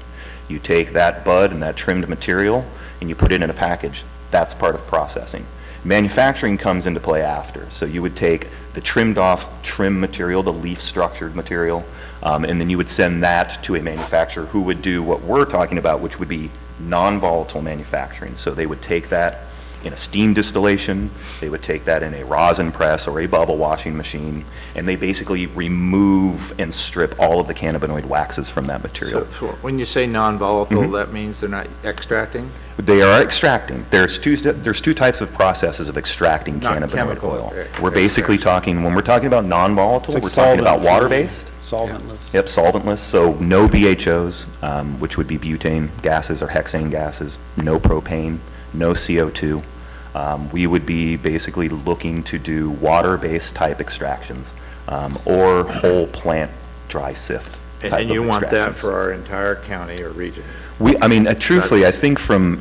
You take that bud and that trimmed material and you put it in a package. That's part of processing. Manufacturing comes into play after. So you would take the trimmed off trim material, the leaf structured material, and then you would send that to a manufacturer who would do what we're talking about, which would be non-volatile manufacturing. So they would take that in a steam distillation, they would take that in a rosin press or a bubble washing machine, and they basically remove and strip all of the cannabinoid waxes from that material. So when you say non-volatile, that means they're not extracting? They are extracting. There's two types of processes of extracting Not cannabinoid chemical oil. extraction. We're basically talking, when we're talking about non-volatile, It's we're like talking about solvent-free. water-based. Solventless. Yep, solventless, so no BHOs, which would be butane gases or hexane gases, no propane, no CO2. We would be basically looking to do water-based type extractions, or whole plant dry sift type And you of want that extractions. for our entire county or region? Truthfully, I think from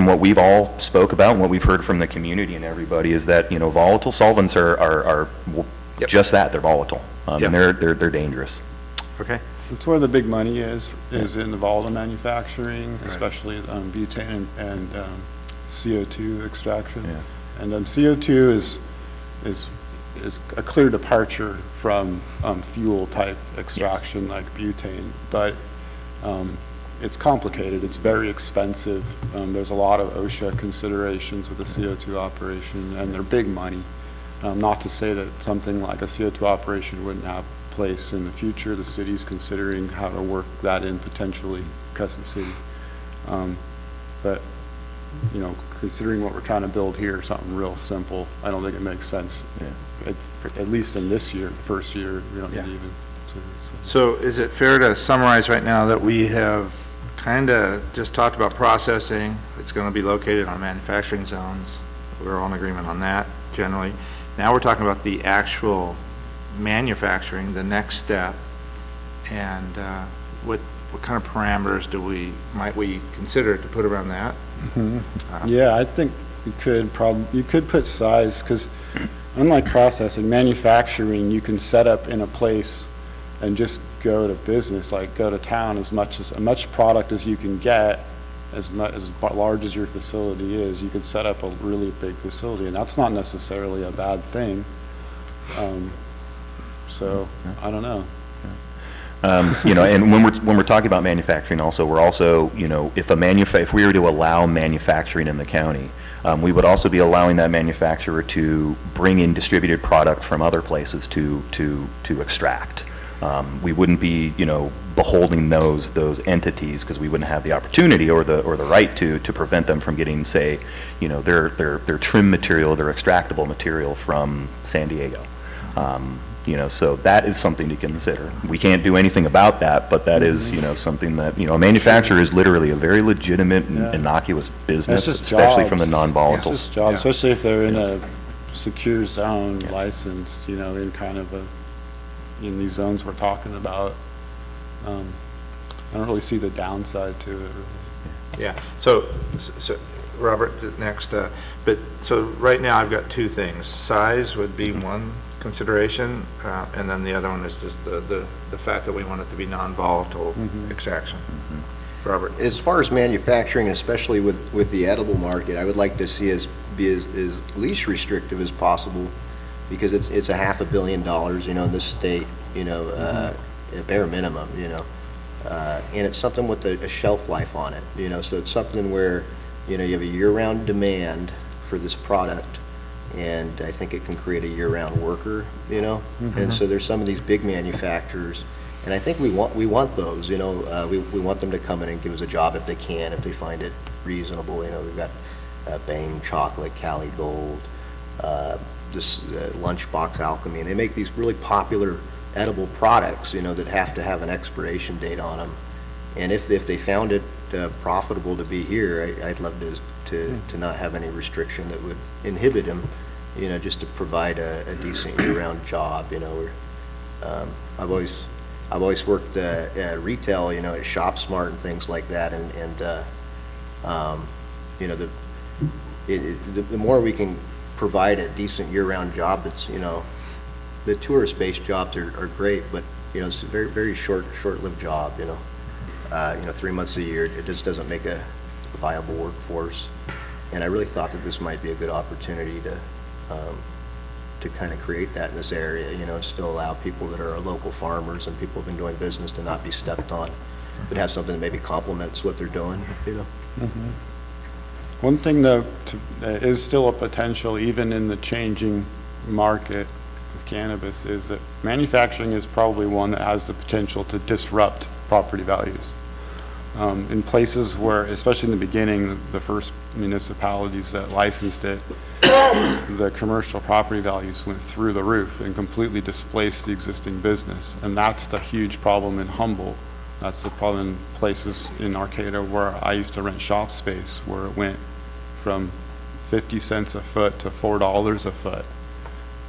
what we've all spoke about and what we've heard from the community and everybody is that, volatile solvents are Yep. just that, they're volatile. Yep. And they're dangerous. Okay. That's where the big money is in the volatile manufacturing, especially butane and CO2 extraction. Yeah. And CO2 is a clear departure from fuel type extraction like butane, but it's complicated. It's very expensive. There's a lot of OSHA considerations with the CO2 operation, and they're big money. Not to say that something like a CO2 operation wouldn't have place in the future. The city's considering how to work that in potentially, Crescent City. But you know, considering what we're trying to build here, something real simple, I don't think it makes sense. At least in this year, first year, we don't need to even. So is it fair to summarize right now that we have kind of just talked about processing? It's going to be located on manufacturing zones. We're all in agreement on that generally. Now we're talking about the actual manufacturing, the next step, and what kind of parameters might we consider to put around that? Yeah, I think you could put size, because unlike processing, manufacturing, you can set up in a place and just go to business, like go to town as much product as you can get, as large as your facility is. You could set up a really big facility, and that's not necessarily a bad thing. So I don't know. You know, and when we're talking about manufacturing, also we're also, you know, if we were to allow manufacturing in the county, we would also be allowing that manufacturer to bring in distributed product from other places to extract. We wouldn't be, you know, beholding those entities, because we wouldn't have the opportunity or the right to prevent them from getting, say, you know, their trim material, their extractable material from San Diego. You know, so that is something to consider. We can't do anything about that, but that is, you know, something that, you know, a manufacturer is literally a very legitimate and innocuous business, especially from the non-volatiles. It's just jobs, especially if they're in a secure zone, licensed, you know, in kind of in these zones we're talking about. I don't really see the downside to it. Yeah, so Robert, next, but so right now I've got two things. Size would be one consideration, and then the other one is just the fact that we want it to be non-volatile extraction. Robert? As far as manufacturing, especially with the edible market, I would like to see us be as least restrictive as possible, because it's $500 million, you know, in this state, you know, a bare minimum, you know, and it's something with a shelf life on it, you know, so it's something where, you know, you have a year-round demand for this product, and I think it can create a year-round worker, you know, and so there's some of these big manufacturers, and I think we want those, you know, we want them to come in and give us a job if they can, if they find it reasonable. You know, we've got Bang Chocolate, Cali Gold, this Lunchbox Alchemy, and they make these really popular edible products, you know, that have to have an expiration date on them, and if they found it profitable to be here, I'd love to not have any restriction that would inhibit them, you know, just to provide a decent year-round job. You know, I've always worked at retail, you know, at Shop Smart and things like that, and you know, the more we can provide a decent year-round job, that's, you know, the tourist-based jobs are great, but, you know, it's a very, very short-lived job, you know. 3 months a year, it just doesn't make a viable workforce. And I really thought that this might be a good opportunity to kind of create that in this area, you know, still allow people that are local farmers and people who've been doing business to not be stepped on, but have something that maybe complements what they're doing, you know. One thing though, is still a potential, even in the changing market with cannabis, is that manufacturing is probably one that has the potential to disrupt property values. In places where, especially in the beginning, the first municipalities that licensed it, the commercial property values went through the roof and completely displaced the existing business. And that's the huge problem in Humboldt. That's the problem in places in Arcata where I used to rent shop space, where it went from 50 cents a foot to $4 a foot.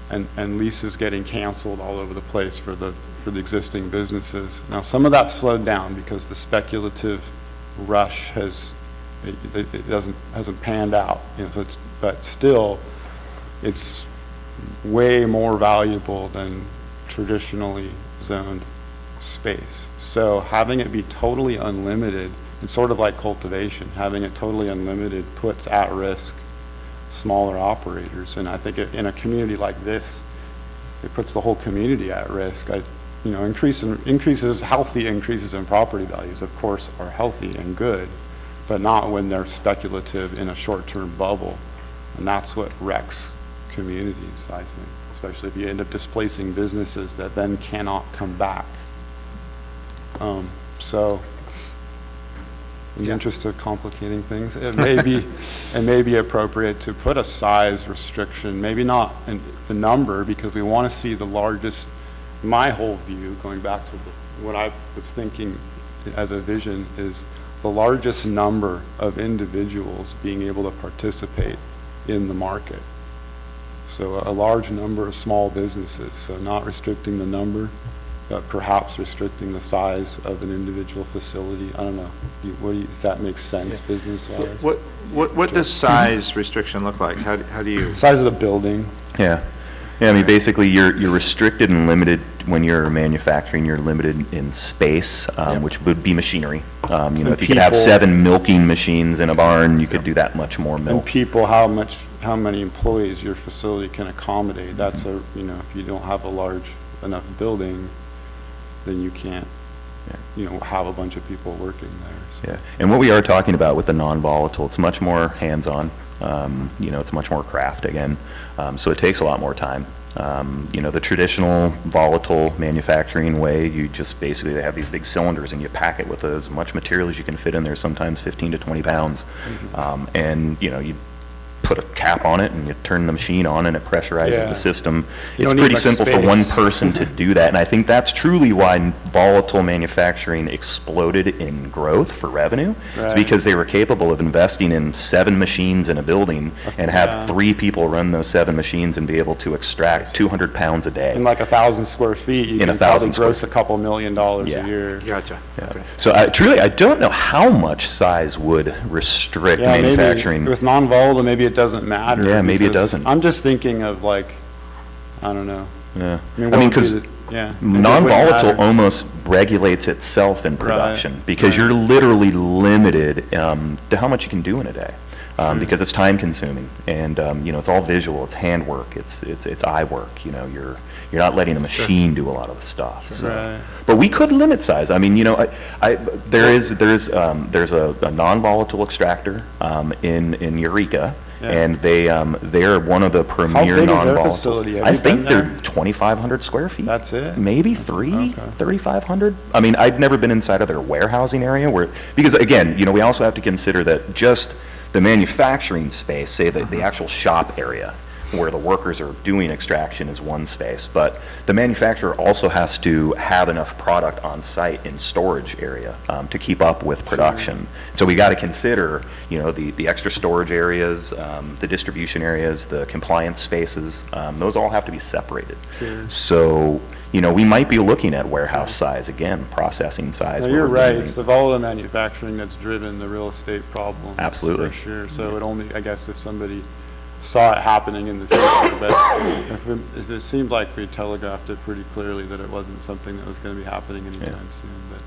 And leases getting canceled all over the place for the existing businesses. Now, some of that slowed down because the speculative rush hasn't panned out. You know, so but still, it's way more valuable than traditionally zoned space. So having it be totally unlimited, it's sort of like cultivation. Having it totally unlimited puts at risk smaller operators, and I think in a community like this, it puts the whole community at risk. You know, healthy increases in property values, of course, are healthy and good, but not when they're speculative in a short-term bubble, and that's what wrecks communities, I think, especially if you end up displacing businesses that then cannot come back. So in the Yeah. interest of complicating things, it may be appropriate to put a size restriction, maybe not in the number, because we want to see the largest, my whole view, going back to what I was thinking as a vision, is the largest number of individuals being able to participate in the market. So a large number of small businesses, so not restricting the number, but perhaps restricting the size of an individual facility. I don't know, if that makes sense business-wise? What does size restriction look like? How do you? Size of the building. Yeah. Yeah, I mean, basically, you're restricted and limited when you're manufacturing. You're limited in space, which would be machinery. You know, if you could have people. 7 milking machines in a barn, you could do that much more And milk. people, how many employees your facility can accommodate. That's if you don't have a large enough building, then you can't, have a bunch of people working there. So. Yeah, and what we are talking about with the non-volatile, it's much more hands-on. It's much more craft again, so it takes a lot more time. The traditional volatile manufacturing way, you just basically have these big cylinders and you pack it with as much material as you can fit in there, sometimes 15 to 20 pounds. And you put a cap on it and you turn the machine on and it pressurizes the system. It's don't need pretty much simple for space. one person to do that, and I think that's truly why volatile manufacturing exploded in growth for revenue. It's Right. because they were capable of investing in 7 machines in a building and have 3 people run those 7 machines and be able to extract 200 pounds a day. In like 1,000 square feet, you In can 1,000 probably square gross a couple $1 million a Yeah. year. Gotcha. Okay. So I don't know how much size would restrict Yeah, manufacturing. maybe with non-volatile, maybe it doesn't matter. Yeah, maybe it because doesn't. I'm just thinking of I don't know. Yeah. what I mean, would be because the- yeah, it non-volatile wouldn't matter. almost regulates itself in production because right. you're literally limited to how much you can do in a day. Because it's time consuming and it's all visual, it's handwork, it's eye work, you're not letting the machine do a lot of the stuff. So. Right. But we could limit size. I mean, there's a non-volatile extractor in Eureka, Yeah. and they're one of the premier big is their non-volatiles. facility? Have I you think been they're there? 2,500 square feet. That's it? Maybe Okay. 3,500. I mean, I've never been inside of their warehousing area because again, we also have to consider that just the manufacturing space, say the actual shop area where the workers are doing extraction is one space, but the manufacturer also has to have enough product on site in storage area to keep up with production. So we got to consider, the extra storage areas, the distribution areas, the compliance spaces, those all have to be separated. Sure. So, we might be looking at warehouse size again, processing size. No, where you're we're right. doing- It's the volatile manufacturing that's driven the real estate problem. Absolutely. For sure. So it only, I guess, if somebody saw it happening in the future, but if it seemed like we telegraphed it pretty clearly that it wasn't something that was going to be happening anytime soon, but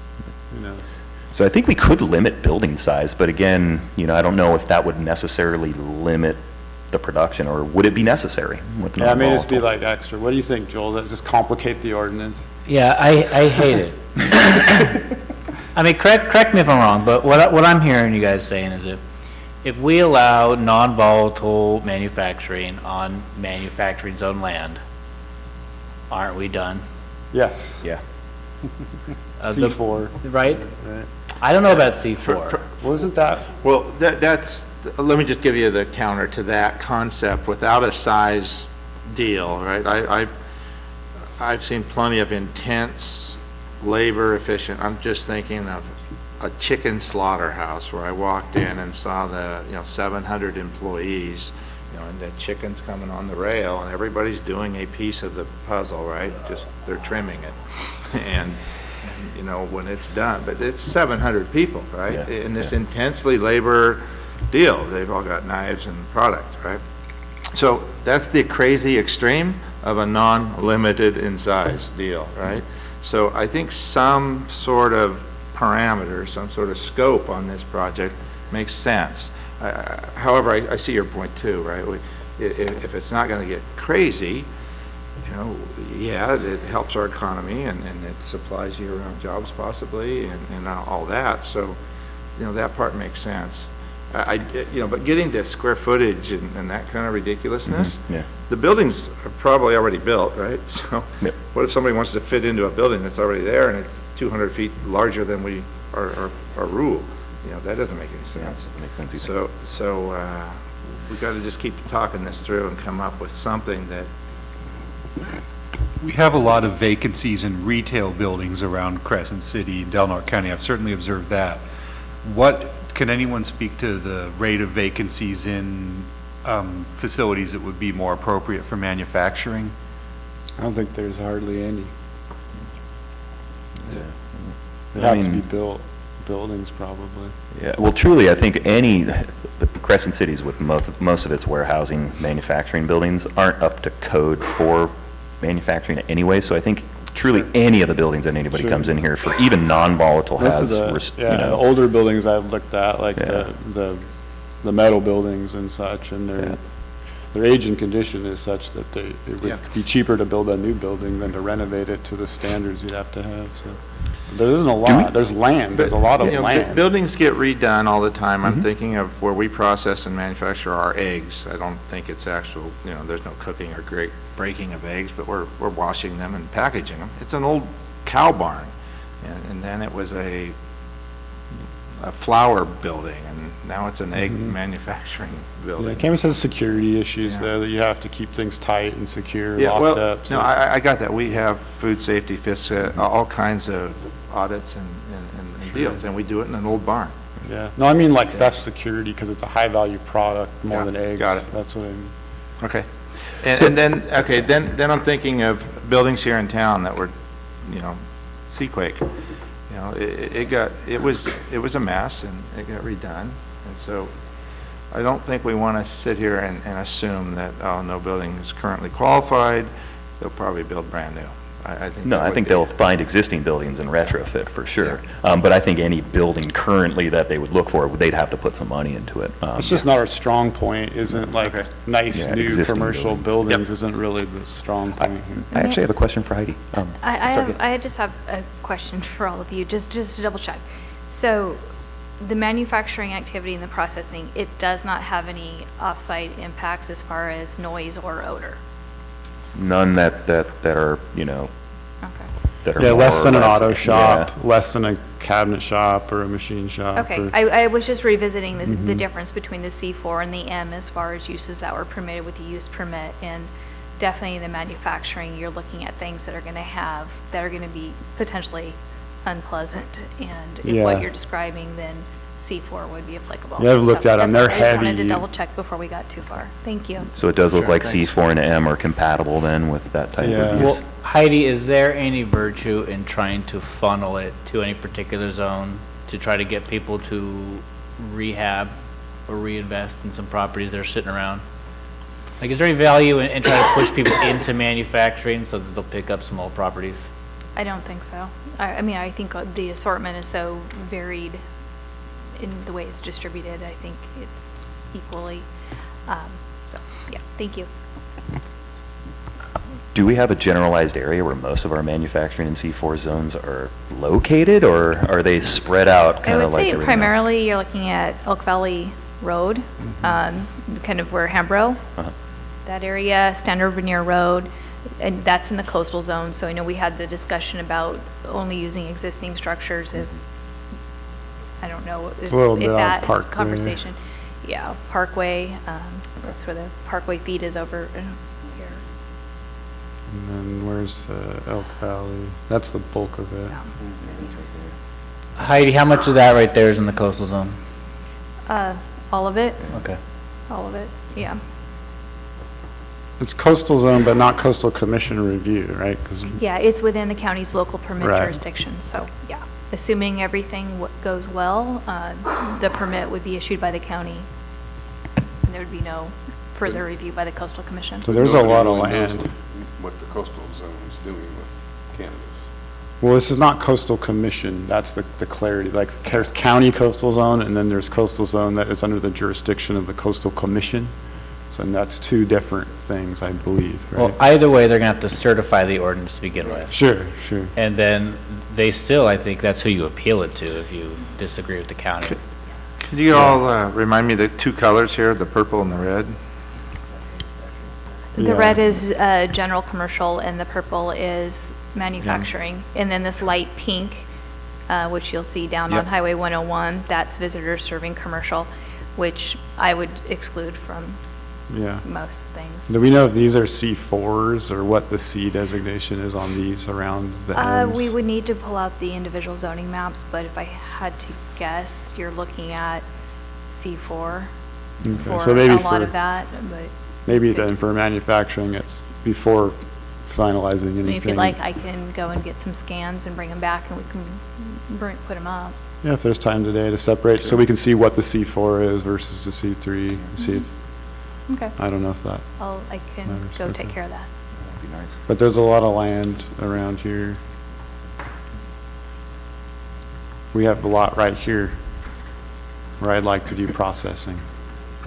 who knows? So I think we could limit building size, but again, I don't know if that would necessarily limit the production, or would it be necessary with Yeah, it may just be non-volatile? like extra. What do you think, Joel? Does that just complicate the ordinance? Yeah, I hate it. I mean, correct me if I'm wrong, but what I'm hearing you guys saying is if we allow non-volatile manufacturing on manufacturing zone land, aren't we done? Yes. Yeah. C4. Right? Right. I don't know about C4. Wasn't that? Well, let me just give you the counter to that concept without a size deal, right? I've seen plenty of intense, labor efficient, I'm just thinking of a chicken slaughterhouse where I walked in and saw the, 700 employees, and the chicken's coming on the rail and everybody's doing a piece of the puzzle, right? Just, they're trimming it. And when it's done, but it's 700 people, right? Yeah, In this intensely labor deal, they've all got knives and product, right? So that's the crazy extreme of a non-limited in size deal, right? So I think some sort of parameter, some sort of scope on this project makes sense. However, I see your point too, right? If it's not going to get crazy, yeah, it helps our economy and it supplies year-round jobs possibly and all that. So, that part makes sense. But getting to square footage and that kind of ridiculousness, Yeah. the buildings are probably already built, right? So Yep. what if somebody wants to fit into a building that's already there and it's 200 feet larger than our rule? you know, that doesn't make any sense. Doesn't make sense either. So we got to just keep talking this through and come up with something that, We have a lot of vacancies in retail buildings around Crescent City, Delaware County. I've certainly observed that. Can anyone speak to the rate of vacancies in facilities that would be more appropriate for manufacturing? I don't think there's hardly any. Yeah. They I have to be mean- built, buildings probably. Yeah, well, truly, I think the Crescent Cities with most of its warehousing, manufacturing buildings aren't up to code for manufacturing anyway, so I think truly any of the buildings that anybody Sure. comes in here for, even non-volatile Most of has, the, you yeah, the know, older buildings I've looked at, like Yeah. the metal buildings and such, and Yeah. their age and condition is such that it Yeah. would be cheaper to build a new building than to renovate it to the standards you'd have to have, so. There isn't a lot, there's land, there's a lot of you know, land. buildings get redone all the time. I'm thinking of where we process and manufacture our eggs. I don't think it's actual, you know, there's no cooking or great breaking of eggs, but we're washing them and packaging them. It's an old cow barn, and then it was a flour building, and now it's an egg manufacturing Yeah, building. Cannabis has security issues Yeah. there, that you have to keep things tight and secure, Yeah, locked well, up. so- no, I got that. We have food safety, FISC, all kinds of audits and deals, and we do it in an old barn. Yeah, no, I mean like theft security, because it's a high-value product more Yeah, than eggs. got it. That's what I mean. Okay. And then, okay, then I'm thinking of buildings here in town that were, you know, Seaquake. You know, it was a mess, and it got redone. And so I don't think we want to sit here and assume that, oh, no building is currently qualified, they'll probably build brand new. I think. no, that I would think be- they'll find existing buildings and retrofit for sure. But I think any building currently that they would look for, they'd have to put some money into it. It's just not our strong point, isn't like Okay. nice Yeah, new existing commercial buildings. buildings isn't really the strong point here. I actually have a question for Heidi. Sorry. I just have a question for all of you, just to double check. So the manufacturing activity and the processing, it does not have any off-site impacts as far as noise or odor? None that are, you know, Okay. that are Yeah, more less or than an less- auto shop, yeah. less than a cabinet shop or a machine shop. Okay, or- I was just revisiting the difference between the C4 and the M as far as uses that were permitted with the use permit, and definitely in the manufacturing, you're looking at things that are gonna be potentially unpleasant, and if what Yeah. you're describing, then C4 would be applicable. Yeah, I've looked So at 'em. that's- They're I just wanted to heavy. double check before we got too far. Thank you. So it does look Sure, like thanks. C4 and M are compatible then with that type Yeah. of Well, use? Heidi, is there any virtue in trying to funnel it to any particular zone to try to get people to rehab or reinvest in some properties that are sitting around? Like, is there any value in trying to push people into manufacturing so that they'll pick up some old properties? I don't think so. I mean, I think the assortment is so varied in the way it's distributed. I think it's equally, so, yeah, thank you. Do we have a generalized area where most of our manufacturing and C4 zones are located, or are they spread out I kind would of like say everything else? primarily you're looking at Elk Valley Road, kind of where Hambro, Uh-huh. that area, Standard Veneer Road, and that's in the coastal zone. So I know we had the discussion about only using existing structures if, I don't know if a little bit on that Parkway. conversation. Yeah, Parkway, that's where the Parkway feed is over here. And then where's Elk Valley? That's the bulk of it. Heidi, how much of that right there is in the coastal zone? All of it, Okay. all of it, yeah. It's coastal zone, but not coastal commission review, right? 'Cause- Yeah, it's within the county's local permit Right. jurisdiction, so, yeah. Assuming everything goes well, the permit would be issued by the county, and there would be no further review by the coastal commission. so there's a lot of Nobody really knows land. what the coastal zone's doing with cannabis. Well, this is not coastal commission, that's the clarity, like there's county coastal zone, and then there's coastal zone that is under the jurisdiction of the coastal commission. So, and that's two different things, I believe, Well, right? either way, they're gonna have to certify the ordinance to begin with. Sure, sure. And then they still, I think that's who you appeal it to if you disagree with the county. Can you all remind me the two colors here, the purple and the red? The Yeah. red is general commercial, and the purple is manufacturing. And then this light pink which you'll see down Yep. on Highway 101. That's visitors serving commercial, which I would exclude from Yeah. most things. Do we know if these are C4s or what the C designation is on these around the M's? We would need to pull out the individual zoning maps, but if I had to guess, you're looking at C4 Okay, for so maybe a lot for- of that, but Maybe then for manufacturing, it's before finalizing I mean, anything. if you'd like, I can go and get some scans and bring them back and we can put them up. Yeah, if there's time today to separate, so we can see what the C4 is versus the C3, see if, Okay. I don't know if that, I can Matters, go okay. take care of that. That'd be nice. but there's a lot of land around here. We have a lot right here where I'd like to do processing,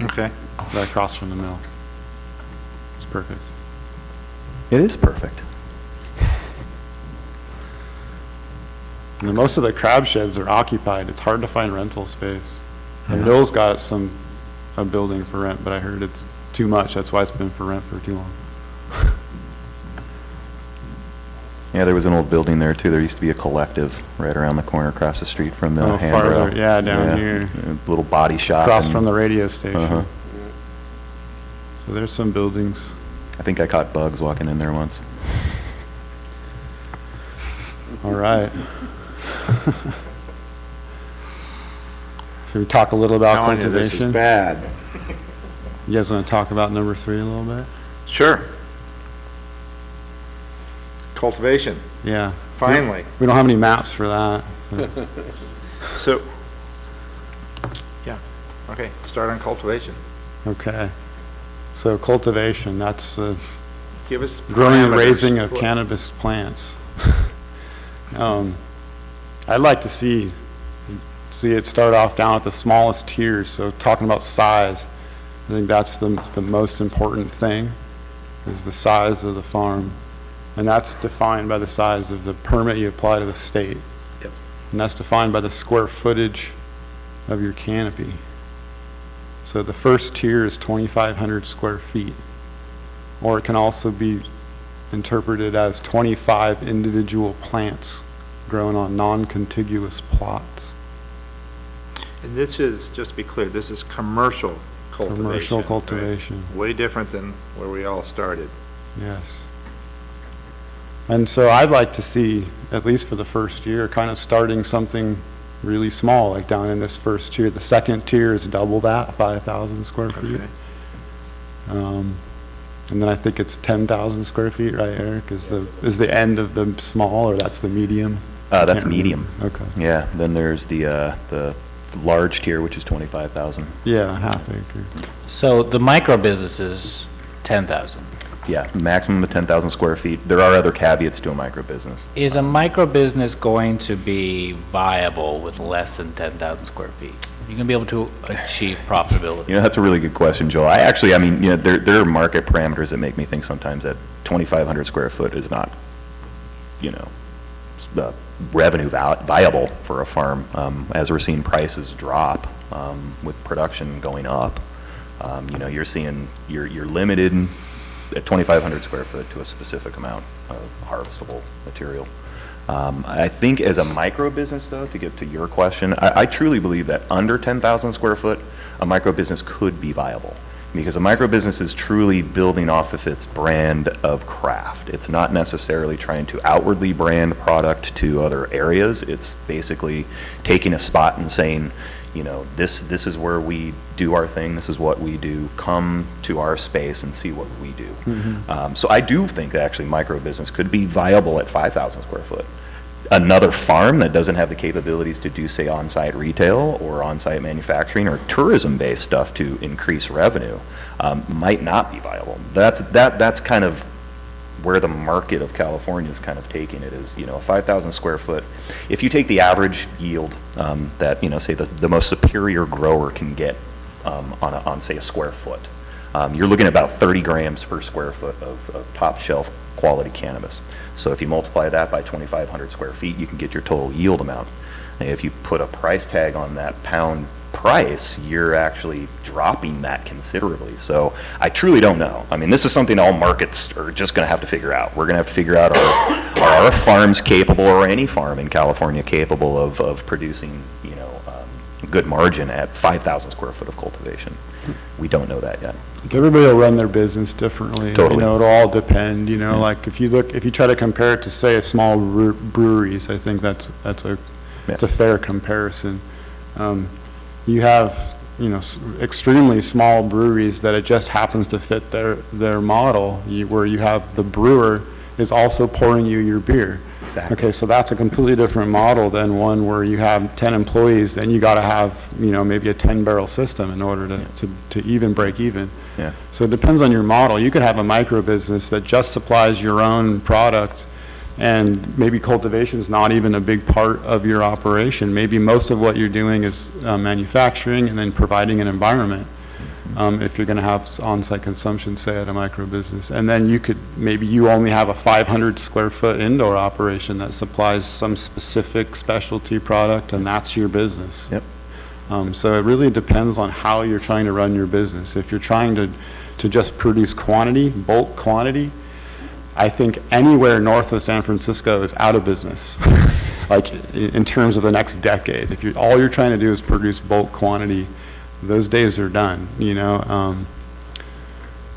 Okay. right across from the mill. It's perfect. It is perfect. And then most of the crab sheds are occupied. It's hard to find rental space. The mill's got a building for rent, but I heard it's too much. That's why it's been for rent for too long. Yeah, there was an old building there too. There used to be a collective right around the corner across the street from the Oh, handrail. farther, yeah, down here. A little body shop. Across and- from the radio station. Uh-huh. So there's some buildings. I think I caught bugs walking in there once. All right. Should we talk a little about Telling you, this is cultivation? bad. You guys want to talk about number 3 a little bit? Sure. Cultivation, Yeah. finally. We don't have any maps for that. but- So, yeah, okay, start on cultivation. Okay. So cultivation, that's Give us growing and parameters. raising of cannabis plants. I'd like to see it start off down at the smallest tiers. So talking about size, I think that's the most important thing, is the size of the farm. And that's defined by the size of the permit you apply to the state. Yep. And that's defined by the square footage of your canopy. So the first tier is 2,500 square feet. Or it can also be interpreted as 25 individual plants grown on non-contiguous plots. And this is, just to be clear, this is commercial cultivation. Commercial right? cultivation. Way different than where we all started. Yes. And so I'd like to see, at least for the first year, kind of starting something really small, like down in this first tier. The second tier is double that, 5,000 square feet. Okay. And then I think it's 10,000 square feet, right, Eric? Is the end of the small, or that's the medium? That's Can't remember. medium. Okay. Yeah, then there's the large tier, which is 25,000. Yeah, half acre. So the micro business is 10,000. Yeah, maximum of 10,000 square feet. There are other caveats to a micro business. Is a micro business going to be viable with less than 10,000 square feet? You can be able to achieve profitability. You know, that's a really good question, Joel. I mean, you know, there are market parameters that make me think sometimes that 2,500 square foot is not, you know, revenue viable for a farm. As we're seeing prices drop with production going up, you know, you're limited at 2,500 square foot to a specific amount of harvestable material. I think as a micro business, though, to get to your question, I truly believe that under 10,000 square foot, a micro business could be viable. Because a micro business is truly building off of its brand of craft. It's not necessarily trying to outwardly brand product to other areas. It's basically taking a spot and saying, you know, this is where we do our thing. This is what we do. Come to our space and see what we do. So I do think that actually micro business could be viable at 5,000 square foot. Another farm that doesn't have the capabilities to do, say, on-site retail or on-site manufacturing or tourism-based stuff to increase revenue might not be viable. That's kind of where the market of California is kind of taking it, is, you know, a 5,000 square foot. If you take the average yield that, you know, say the most superior grower can get on say a square foot, you're looking at about 30 grams per square foot of top shelf quality cannabis. So if you multiply that by 2,500 square feet, you can get your total yield amount. And if you put a price tag on that pound price, you're actually dropping that considerably. So I truly don't know. I mean, this is something all markets are just going to have to figure out. We're going to have to figure out are our farms capable, or any farm in California capable of producing, a good margin at 5,000 square foot of cultivation? We don't know that yet. Like, everybody will run their business differently. Totally. It'll all depend, like if you try to compare it to, say, a small breweries, I think that's a fair comparison. You have, extremely small breweries that it just happens to fit their model, where you have the brewer is also pouring you your beer. Exactly. Okay, so that's a completely different model than one where you have 10 employees, then you got to have, maybe a 10-barrel system in order to even break even. Yeah. So it depends on your model. You could have a micro business that just supplies your own product, and maybe cultivation is not even a big part of your operation. Maybe most of what you're doing is manufacturing and then providing an environment. If you're going to have on-site consumption, say, at a micro business. And then maybe you only have a 500 square foot indoor operation that supplies some specific specialty product, and that's your business. Yep. So it really depends on how you're trying to run your business. If you're trying to just produce quantity, bulk quantity, I think anywhere north of San Francisco is out of business, like in terms of the next decade. If all you're trying to do is produce bulk quantity, those days are done,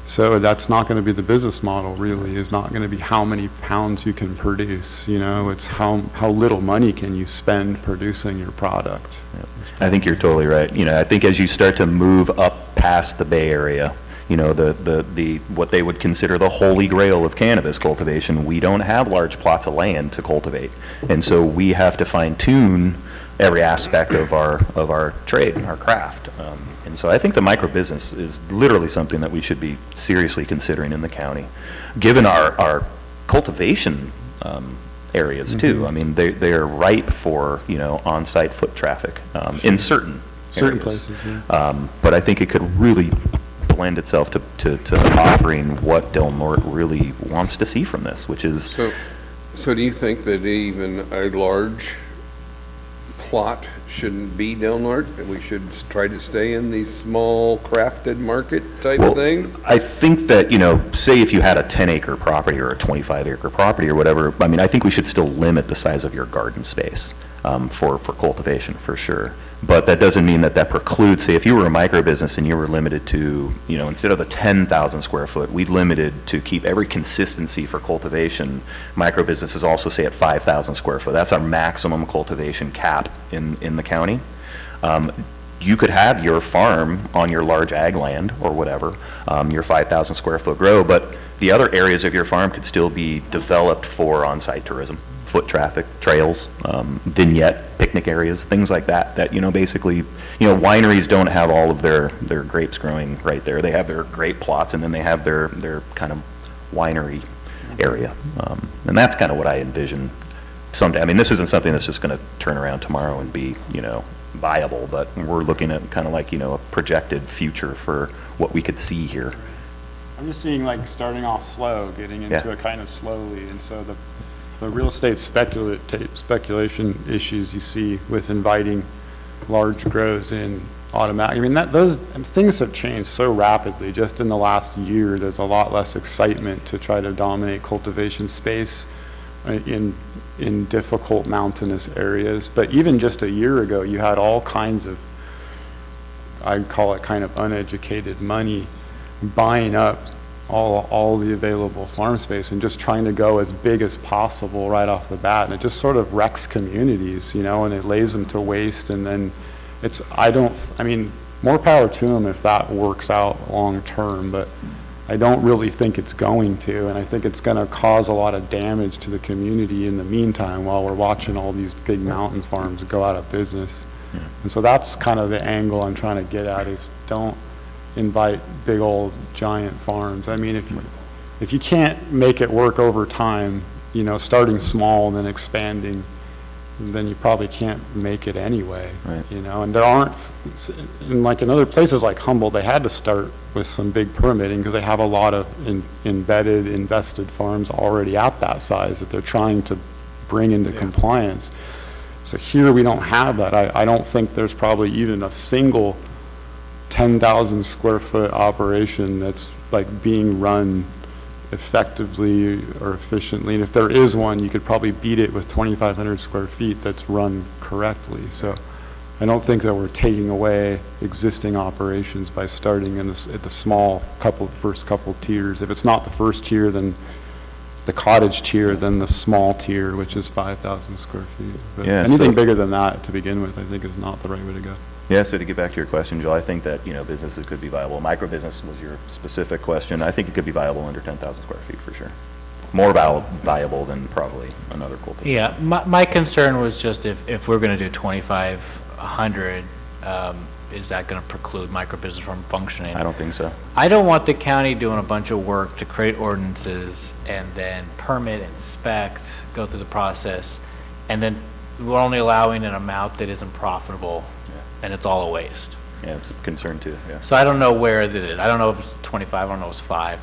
so that's not going to be the business model. Really, is not going to be how many pounds you can produce. It's how little money can you spend producing your product. Yep. I think you're totally right. I think as you start to move up past the Bay Area, the what they would consider the holy grail of cannabis cultivation, we don't have large plots of land to cultivate, and so we have to fine tune every aspect of our trade and our craft. And so I think the micro business is literally something that we should be seriously considering in the county, given our cultivation areas too. I mean, they are ripe for on-site foot traffic in certain areas. Places. Yeah. But I think it could really lend itself to offering what Del Norte really wants to see from this, which is. So do you think that even a large plot shouldn't be Del Norte, and we should try to stay in these small crafted market type things? I think that, say if you had a 10-acre property or a 25-acre property or whatever, I mean, I think we should still limit the size of your garden space for cultivation, for sure. But that doesn't mean that precludes, say, if you were a micro business and you were limited to, instead of the 10,000 square foot, we limited to keep every consistency for cultivation. Micro businesses also say at 5,000 square foot. That's our maximum cultivation cap in the county. You could have your farm on your large ag land or whatever, your 5,000 square foot grow, but the other areas of your farm could still be developed for on-site tourism, foot traffic, trails, vignette, picnic areas, things like that, basically, wineries don't have all of their grapes growing right there. They have their grape plots, and then they have their kind of winery area. And that's kind of what I envision someday. I mean, this isn't something that's just going to turn around tomorrow and be, viable, but we're looking at kind of like, a projected future for what we could see here. I'm just seeing like starting off slow, getting into it kind of slowly, and so the real estate speculation issues you see with inviting large grows in automatic. I mean, those things have changed so rapidly. Just in the last year, there's a lot less excitement to try to dominate cultivation space in difficult mountainous areas. But even just a year ago, you had all kinds of, I'd call it kind of uneducated money buying up all the available farm space and just trying to go as big as possible right off the bat. And it just sort of wrecks communities, and it lays them to waste. And then I mean, more power to them if that works out long term, but I don't really think it's going to. And I think it's going to cause a lot of damage to the community in the meantime while we're watching all these big mountain farms go out of business. Yeah. And so that's kind of the angle I'm trying to get at, is don't invite big old giant farms. I mean, if you can't make it work over time, starting small and then expanding, then you probably can't make it anyway. Right. And there aren't, in other places like Humboldt, they had to start with some big permitting because they have a lot of invested farms already at that size that they're trying to bring into compliance. So here we don't have that. I don't think there's probably even a single 10,000 square foot operation that's like being run effectively or efficiently. And if there is one, you could probably beat it with 2,500 square feet that's run correctly. So I don't think that we're taking away existing operations by starting in at the small first couple tiers. If it's not the first tier, then the cottage tier, then the small tier, which is 5,000 square feet. But Yeah, anything so- bigger than that to begin with, I think is not the right way to go. Yeah, so to get back to your question, Joe, I think that, businesses could be viable. Micro-business was your specific question. I think it could be viable under 10,000 square feet for sure. More viable than probably another cultivation. Yeah, my concern was just if we're going to do 2,500, is that going to preclude microbusiness from functioning? I don't think so. I don't want the county doing a bunch of work to create ordinances and then permit, inspect, go through the process, and then we're only allowing an amount that isn't profitable, and it's all a waste. Yeah, it's a concern too, yeah. So I don't know where it is. I don't know if it's 25, I don't know if it's 5.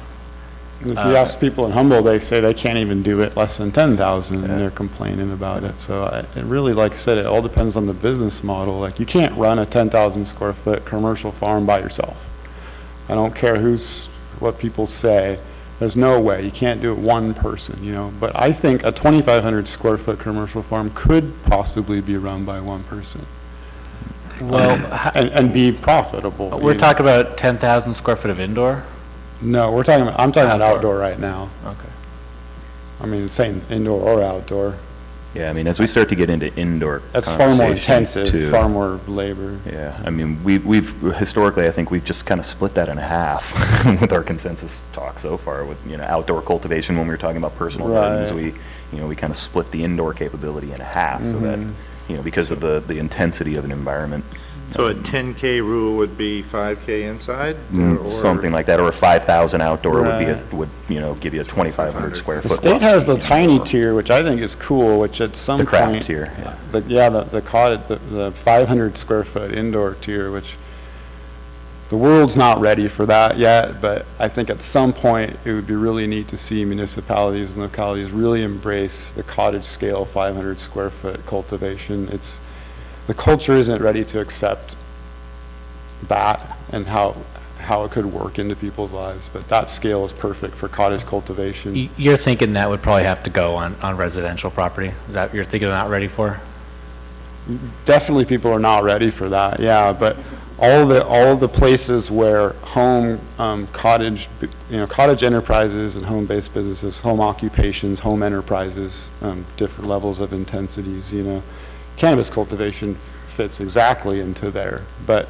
And if you ask people in Humboldt, they say they can't even do it less than 10,000, and they're complaining about it. So it really, like I said, it all depends on the business model. Like, you can't run a 10,000 square foot commercial farm by yourself. I don't care what people say. There's no way. You can't do it one person, But I think a 2,500 square foot commercial farm could possibly be run by one person. Well, And be profitable. we're talking about 10,000 square foot of indoor? No, I'm talking about Outdoor. outdoor right now. Okay. I mean, same indoor or outdoor. Yeah, I mean, as we start to get into indoor That's far more conversations, intensive, too. far more labor. Yeah, I mean, we've historically, I think we've just kind of split that in half with our consensus talk so far with, outdoor cultivation. When we were talking about personal gardens, Right. we kind of split the indoor capability in half so that, because of the intensity of an environment. So a 10K rule would be 5K inside? or- Something like that, or a 5,000 outdoor Right. would give you a 2,500 square The foot. state lot. has the tiny tier, which I think is cool, which at some The point. craft tier, yeah. The cottage, the 500 square foot indoor tier, which the world's not ready for that yet, but I think at some point it would be really neat to see municipalities and localities really embrace the cottage scale 500 square foot cultivation. The culture isn't ready to accept that and how it could work into people's lives, but that scale is perfect for cottage cultivation. You're thinking that would probably have to go on residential property? Is that you're thinking they're not ready for? Definitely people are not ready for that, yeah, but all of the places where home cottage enterprises and home-based businesses, home occupations, home enterprises, different levels of intensities, cannabis cultivation fits exactly into there, but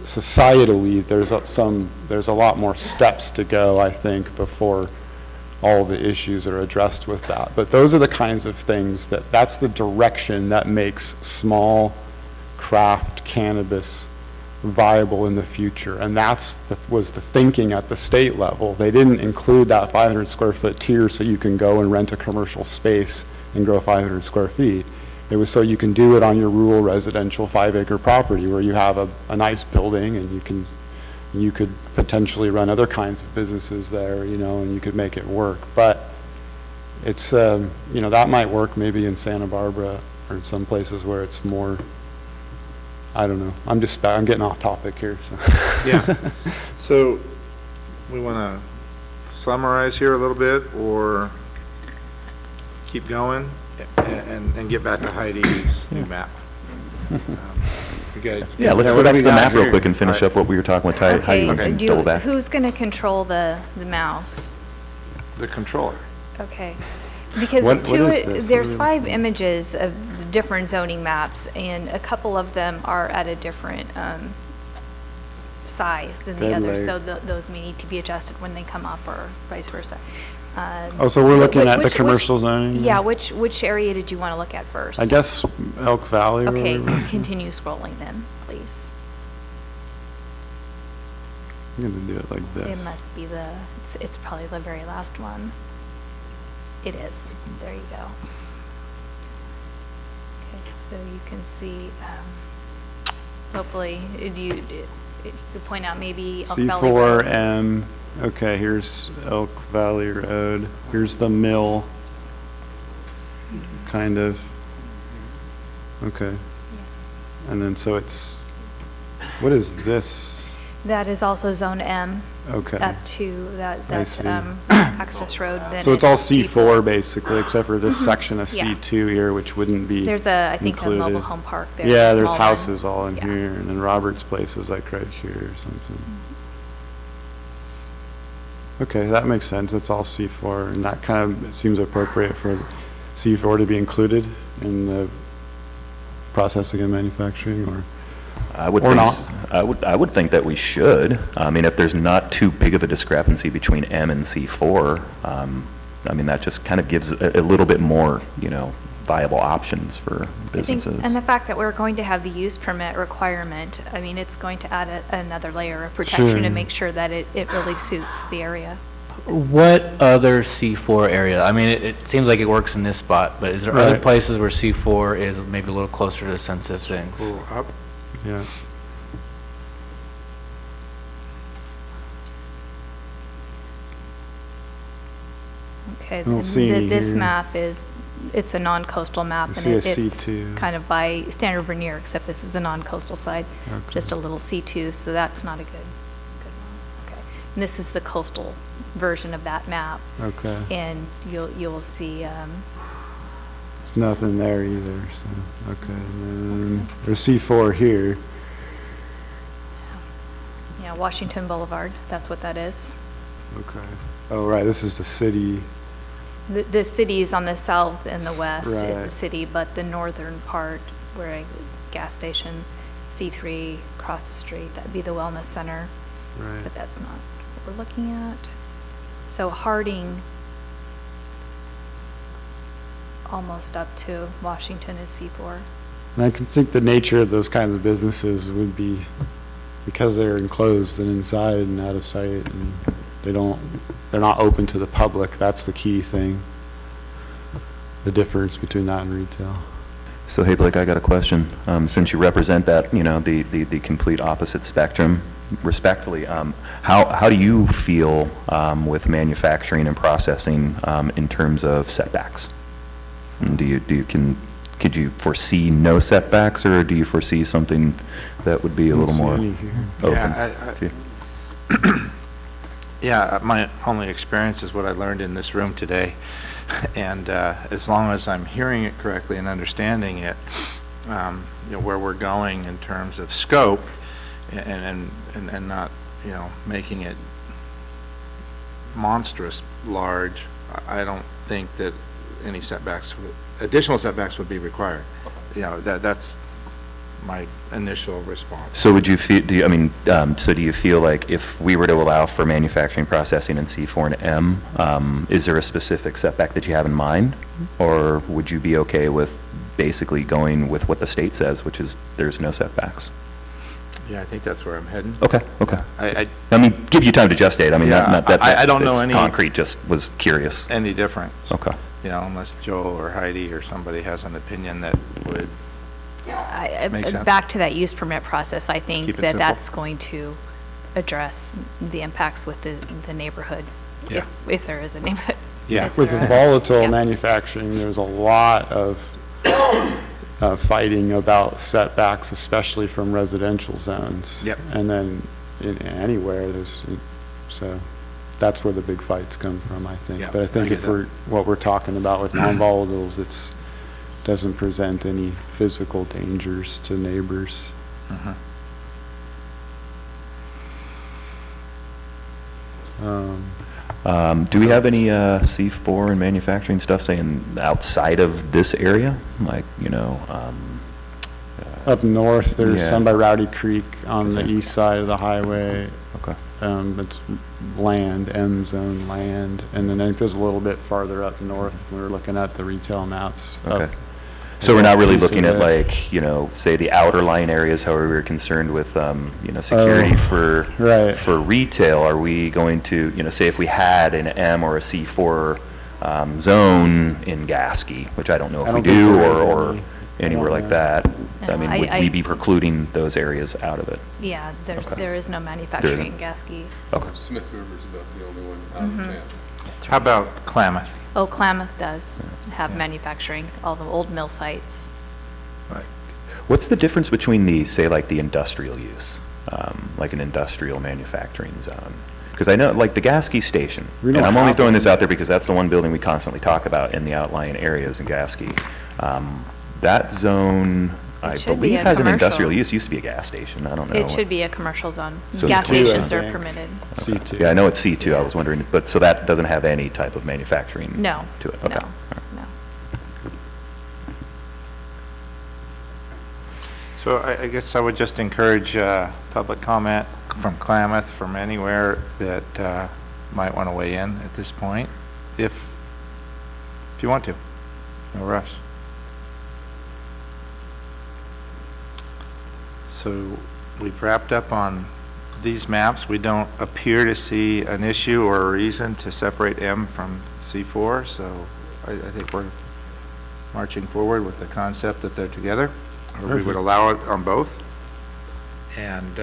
societally there's a lot more steps to go, I think, before all the issues are addressed with that. But those are the kinds of things that's the direction that makes small craft cannabis viable in the future. And was the thinking at the state level. They didn't include that 500 square foot tier so you can go and rent a commercial space and grow 500 square feet. It was so you can do it on your rural residential 5-acre property where you have a nice building and you could potentially run other kinds of businesses there, and you could make it work. But it's, that might work maybe in Santa Barbara or in some places where it's more, I don't know. I'm getting off topic here. So. Yeah. So we want to summarize here a little bit or keep going and get back to Heidi's new map. We got Yeah, let's Yeah, go what back do to we the got map real here? quick and finish up what we were talking with Heidi and double back. Who's going to control the mouse? the controller. Okay, because What is this? there's What are 5 images of the different zoning maps, and a couple of them are at a different size than the Dead others, so layer. those may need to be adjusted when they come up, or vice versa. Oh, so we're looking at the Which- commercial zoning? Yeah, which area did you want to look at first? I guess Elk Valley or Okay, whatever. continue scrolling then, please. I'm gonna do it like It this. must be it's probably the very last one. It is. There you go. Okay, so you can see, hopefully, you point out maybe Elk Valley Road. C4M, okay, here's Elk Valley Road, here's the mill, kind of. Okay. And then, so it's, what is this? That is also Zone M. Okay. Up to that I see. access road. Then So it's all it's C4 basically, except for this section of Yeah. C2 here, which wouldn't be There's I think, a mobile included. home park there. Yeah, a there's small one. houses all in Yeah. here, and then Robert's place is like right here or something. Okay, that makes sense. It's all C4, and that kind of seems appropriate for C4 to be included in the processing and manufacturing, or? I would Or think, not. I would think that we should. I mean, if there's not too big of a discrepancy between M and C4, I mean, that just kind of gives a little bit more, viable options for I think, businesses. and the fact that we're going to have the use permit requirement, I mean, it's going to add another layer of protection Sure. to make sure that it really suits the area. What other C4 area? I mean, it seems like it works in this spot, but is there other Right. places where C4 is maybe a little closer to the sensitive things? Cool, up. Yeah. Okay, don't see any this here. map it's a non-coastal map. I And see a it's C2. kind of by standard veneer, except this is the non-coastal side. Okay. Just a little C2, so that's not a good one. Okay. And this is the coastal version of that map. Okay. And you'll see, There's nothing there either, so, okay. And then there's C4 here. yeah, Washington Boulevard, that's what that is. Okay. Oh, right, this is the city. The city is on the south and the west is the Right. city, but the northern part where a gas station, C3, across the street, that'd be the wellness center, Right. but that's not what we're looking at. So Harding, almost up to Washington is C4. And I can think the nature of those kinds of businesses would be because they're enclosed and inside and out of sight, and they're not open to the public. That's the key thing. The difference between that and retail. So, hey, Blake, I got a question. Since you represent that, the complete opposite spectrum, respectfully, how do you feel with manufacturing and processing in terms of setbacks? And could you foresee no setbacks, or do you foresee something that would be a little Don't see more any here. open? Yeah, to you? Yeah, my only experience is what I learned in this room today. And as long as I'm hearing it correctly and understanding it, where we're going in terms of scope and not, making it monstrous large, I don't think that any additional setbacks would be required. That's my initial response. So would you feel, so do you feel like if we were to allow for manufacturing, processing in C4 and M, is there a specific setback that you have in mind? Or would you be okay with basically going with what the state says, which is there's no setbacks? Yeah, I think that's where I'm heading. Okay. I Give you time to gestate. I don't know it's any- concrete, just was curious. any difference. Okay. Unless Joel or Heidi or somebody has an opinion that would. Makes sense. Back to that use permit process, I think Keep it that simple. that's going to address the impacts with the neighborhood, Yeah. if there is a neighborhood. Yeah. that's With there. volatile Yeah. manufacturing, there's a lot of fighting about setbacks, especially from residential zones. Yep. And then anywhere so that's where the big fights come from, I think. Yeah, But I I think get if what we're talking about with non-volatiles, doesn't present any physical dangers to neighbors. Mhm. Do we have any C4 and manufacturing stuff saying outside of this area? Like, Up north, there's Yeah. some by Rowdy Creek on the Okay. east side of the highway. okay. It's land, M zone land, and then I think there's a little bit farther up north. We were looking at the retail maps. up Okay. So we're not really piece of looking at it. like, say the outer line areas, however, we're concerned with, security right. for retail. Are we going to, say if we had an M or a C4 zone in Gasky, which I don't know if I we don't think do, there is or any. anywhere I like don't that, No, would we be precluding those areas out of it? Yeah, Okay. there is no manufacturing in Gasky. Okay. Smith River's about the only one out of town. How about Klamath? Oh, Klamath does have manufacturing, all the old mill sites. What's the difference between the, say, like the industrial use? like an industrial manufacturing zone. Because I know, like the Gasky station, We and don't I'm only have throwing it. this out there because that's the one building we constantly talk about in the outlying areas in Gasky. That zone, I should be believe, a has an commercial. industrial use. Used to be a gas station. I don't know. It should be a commercial zone. So Gas C2, I stations are think. permitted. C2. Yeah, I know it's C2. I was wondering, but so that doesn't have any type of manufacturing No, to it? no, Okay. no. So I guess I would just encourage public comment from Klamath, from anywhere that might want to weigh in at this point, if you want to. No rush. So we've wrapped up on these maps. We don't appear to see an issue or a reason to separate M from C4, so I think we're marching forward with the concept that they're together. Or we would Perfect. allow it on both. And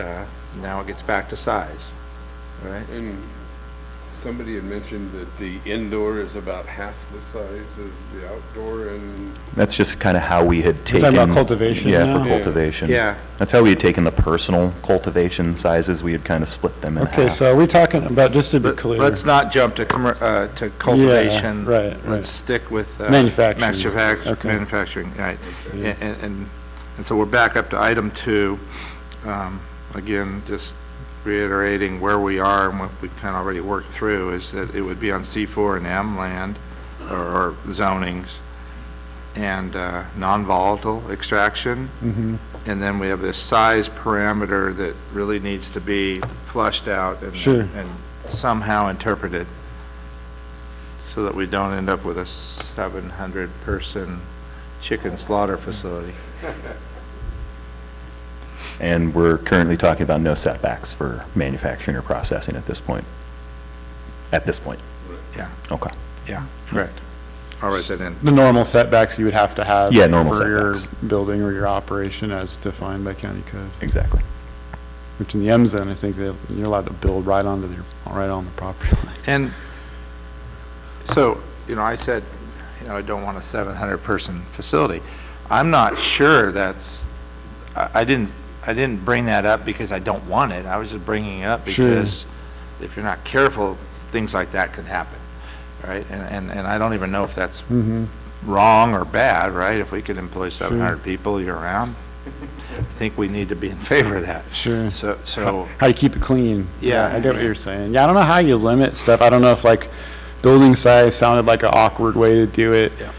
now it gets back to size, right? And somebody had mentioned that the indoor is about half the size as the outdoor, and That's just kind of how we had You're taken. talking about cultivation Yeah, now? for Yeah. cultivation. Yeah. That's how we had taken the personal cultivation sizes. We had kind of split them in half. Okay, so are we talking about, just to be clear? Let's not jump to to cultivation. right. Let's stick with Manufacturing. Okay. manufacturing, right. And so we're back up to item 2. Again, just reiterating where we are and what we kind of already worked through is that it would be on C4 and M land or zonings, and non-volatile extraction. And then we have this size parameter that really needs to be flushed out and Sure. and somehow interpreted so that we don't end up with a 700-person chicken slaughter facility. And we're currently talking about no setbacks for manufacturing or processing at this point. At this point. Yeah, Okay. yeah, correct. I'll write that in. The normal setbacks you would have to have. Yeah, normal for your setbacks. building or your operation as defined by county code. Exactly. Which in the M zone, I think that you're allowed to build right on the property line. And so, I said, I don't want a 700-person facility. I'm not sure that's, I didn't bring that up because I don't want it. I was just bringing it up Sure. because if you're not careful, things like that could happen, right? And I don't even know if that's wrong or bad, right? If we could employ 700 people year-round, I think we need to be in favor of that. Sure. So How you keep it clean. Yeah. I get what you're saying. Yeah, I don't know how you limit stuff. I don't know if like building size sounded like an awkward way to do it. Yeah.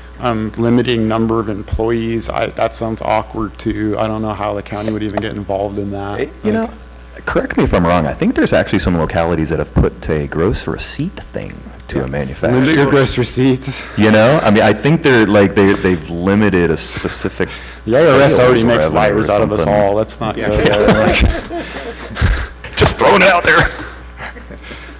Limiting number of employees, that sounds awkward too. I don't know how the county would even get involved in that. Correct me if I'm wrong. I think there's actually some localities that have put a gross receipt thing to a manufacturer. Limit your gross receipts. I think they've limited a specific. The IRS sales already makes revenue or liars out of us something. all. Let's not Yeah. go there. Just throwing it out there.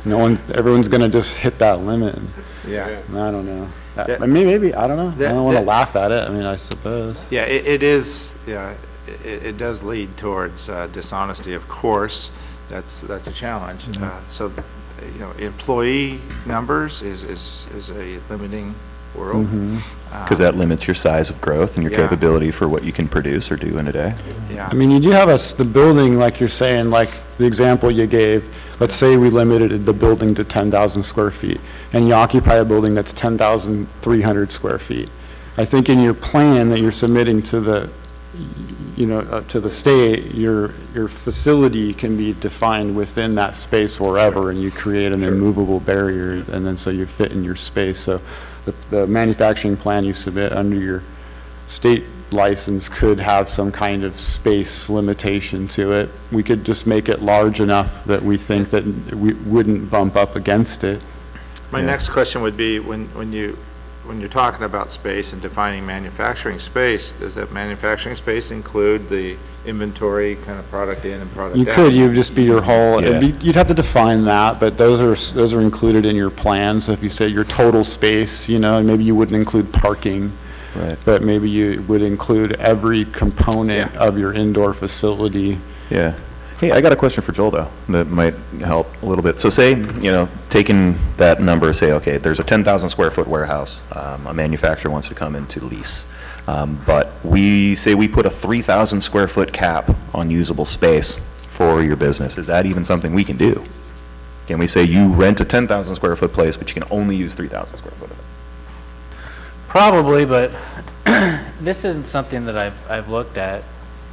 Everyone's gonna just hit that limit. yeah. I don't know. That- Maybe, I don't know. I that- don't wanna that- laugh at it. I mean, I suppose. Yeah, it is, it does lead towards dishonesty, of course. That's a challenge. So, employee numbers is a limiting world. Because that limits your size of growth and your Yeah. capability for what you can produce or do in a day. Yeah. I mean, you do have the building, like you're saying, like the example you gave, let's say we limited the building to 10,000 square feet, and you occupy a building that's 10,300 square feet. I think in your plan that you're submitting to the, to the state, your facility can be defined within that space wherever, and you create an immovable barrier, and then so you fit in your space. So the manufacturing plan you submit under your state license could have some kind of space limitation to it. We could just make it large enough that we think that we wouldn't bump up against it. My next question would be, when you're talking about space and defining manufacturing space, does that manufacturing space include the inventory kind of product in and product out? You could, you'd just be your whole, Yeah. you'd have to define that, but those are included in your plan. So if you say your total space, maybe you wouldn't include parking. Right. But maybe you would include every component Yeah. of your indoor facility. Yeah. Hey, I got a question for Joel, though, that might help a little bit. So say, taking that number, say, okay, there's a 10,000 square foot warehouse. A manufacturer wants to come into lease. But we say we put a 3,000 square foot cap on usable space for your business? Is that even something we can do? Can we say you rent a 10,000 square foot place, but you can only use 3,000 square foot of it? Probably, but this isn't something that I've looked at.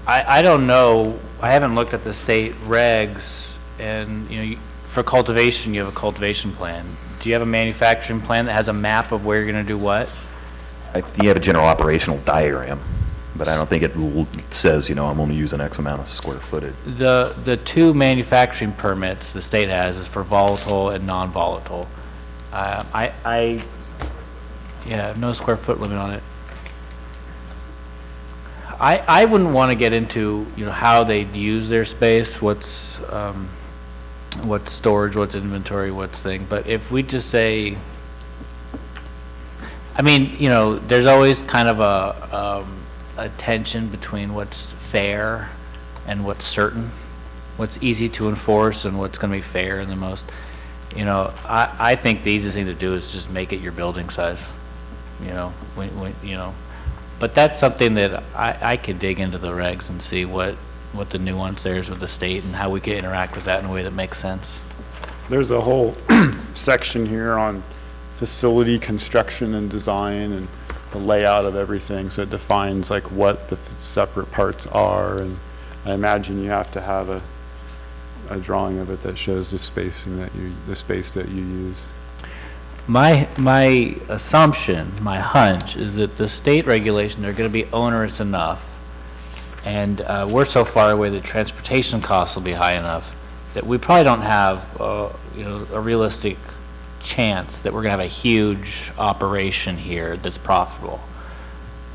I don't know, I haven't looked at the state regs, and, you know, for cultivation, you have a cultivation plan. Do you have a manufacturing plan that has a map of where you're gonna do what? You have a general operational diagram, but I don't think it says, you know, I'm only using X amount of square footage. The two manufacturing permits the state has is for volatile and non-volatile. Yeah, no square foot limit on it. I wouldn't want to get into, you know, how they use their space, what's storage, what's inventory, what's thing, but if we just say, I mean, you know, there's always kind of a tension between what's fair and what's certain, what's easy to enforce and what's going to be fair and the most, you know, I think the easiest thing to do is just make it your building size, you know, you know, but that's something that I could dig into the regs and see what the nuance there is with the state and how we can interact with that in a way that makes sense. There's a whole section here on facility construction and design and the layout of everything, so it defines like what the separate parts are, and I imagine you have to have a drawing of it that shows the spacing that the space that you use. My assumption, my hunch, is that the state regulations are going to be onerous enough, and we're so far away that transportation costs will be high enough that we probably don't have you know, a realistic chance that we're going to have a huge operation here that's profitable.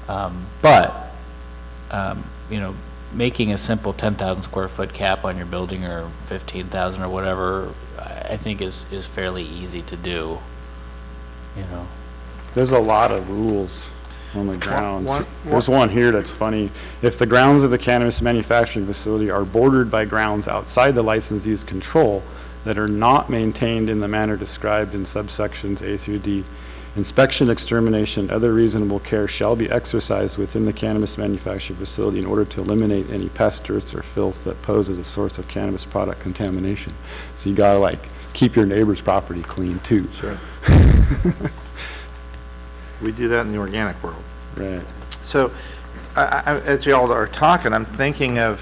But you know, making a simple 10,000 square foot cap on your building or 15,000 or whatever, I think is fairly easy to do. You know, There's a lot of rules on the grounds. There's one here that's funny. If the grounds of the cannabis manufacturing facility are bordered by grounds outside the licensee's control that are not maintained in the manner described in subsections A through D, inspection, extermination, other reasonable care shall be exercised within the cannabis manufacturing facility in order to eliminate any pest, dirt, or filth that poses a source of cannabis product contamination. So you gotta like keep your neighbor's property clean too. Sure. We do that in the organic world. Right. So, as y'all are talking, I'm thinking of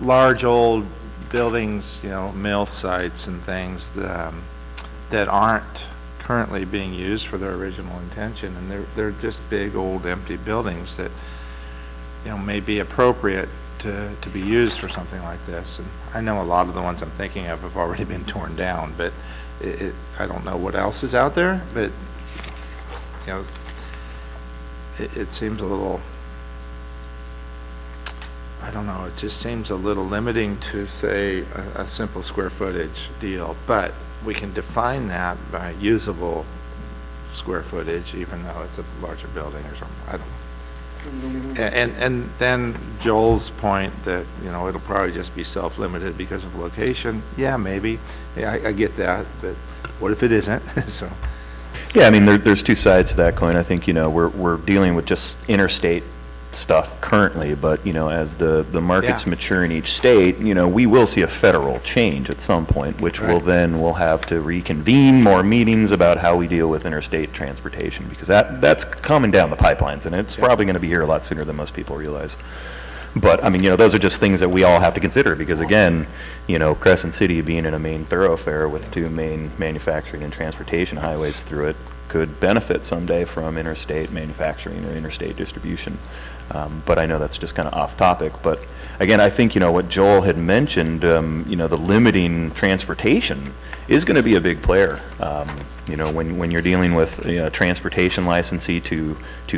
large old buildings, you know, mill sites and things that aren't currently being used for their original intention, and they're just big old empty buildings that, you know, may be appropriate to be used for something like this. And I know a lot of the ones I'm thinking of have already been torn down, but I don't know what else is out there, but, you know, it seems a little, I don't know, it just seems a little limiting to say a simple square footage deal, but we can define that by usable square footage, even though it's a larger building or something. I don't know. And then Joel's point that, you know, it'll probably just be self-limited because of location. Yeah, maybe. Yeah, I get that, but what if it isn't? So. Yeah, I mean, there's two sides to that coin. I think, you know, we're dealing with just interstate stuff currently, but, you know, as the markets mature in each state, you know, we will see a federal change at some point, which we'll have to reconvene more meetings about how we deal with interstate transportation, because that's coming down the pipelines, and it's probably going to be here a lot sooner than most people realize. But, I mean, you know, those are just things that we all have to consider, because again, you know, Crescent City being in a main thoroughfare with two main manufacturing and transportation highways through it could benefit someday from interstate manufacturing or interstate distribution. But I know that's just kind of off topic. But again, I think, you know, what Joel had mentioned, you know, the limiting transportation is going to be a big player. You know, when you're dealing with a transportation licensee to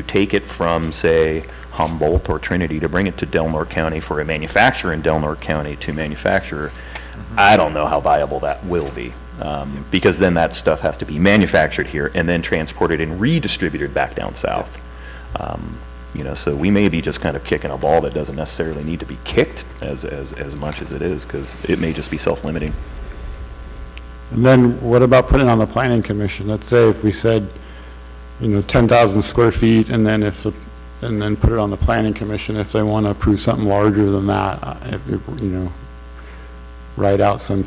take it from, say, Humboldt or Trinity to bring it to Del Norte County for a manufacturer in Del Norte County to manufacture, I don't know how viable that will be. Because then that stuff has to be manufactured here and then transported and redistributed back down south. You know, so we may be just kind of kicking a ball that doesn't necessarily need to be kicked as much as it is, because it may just be self-limiting. And then what about putting it on the planning commission? Let's say if we said, you know, 10,000 square feet, and then put it on the planning commission if they want to approve something larger than that. You know, write out some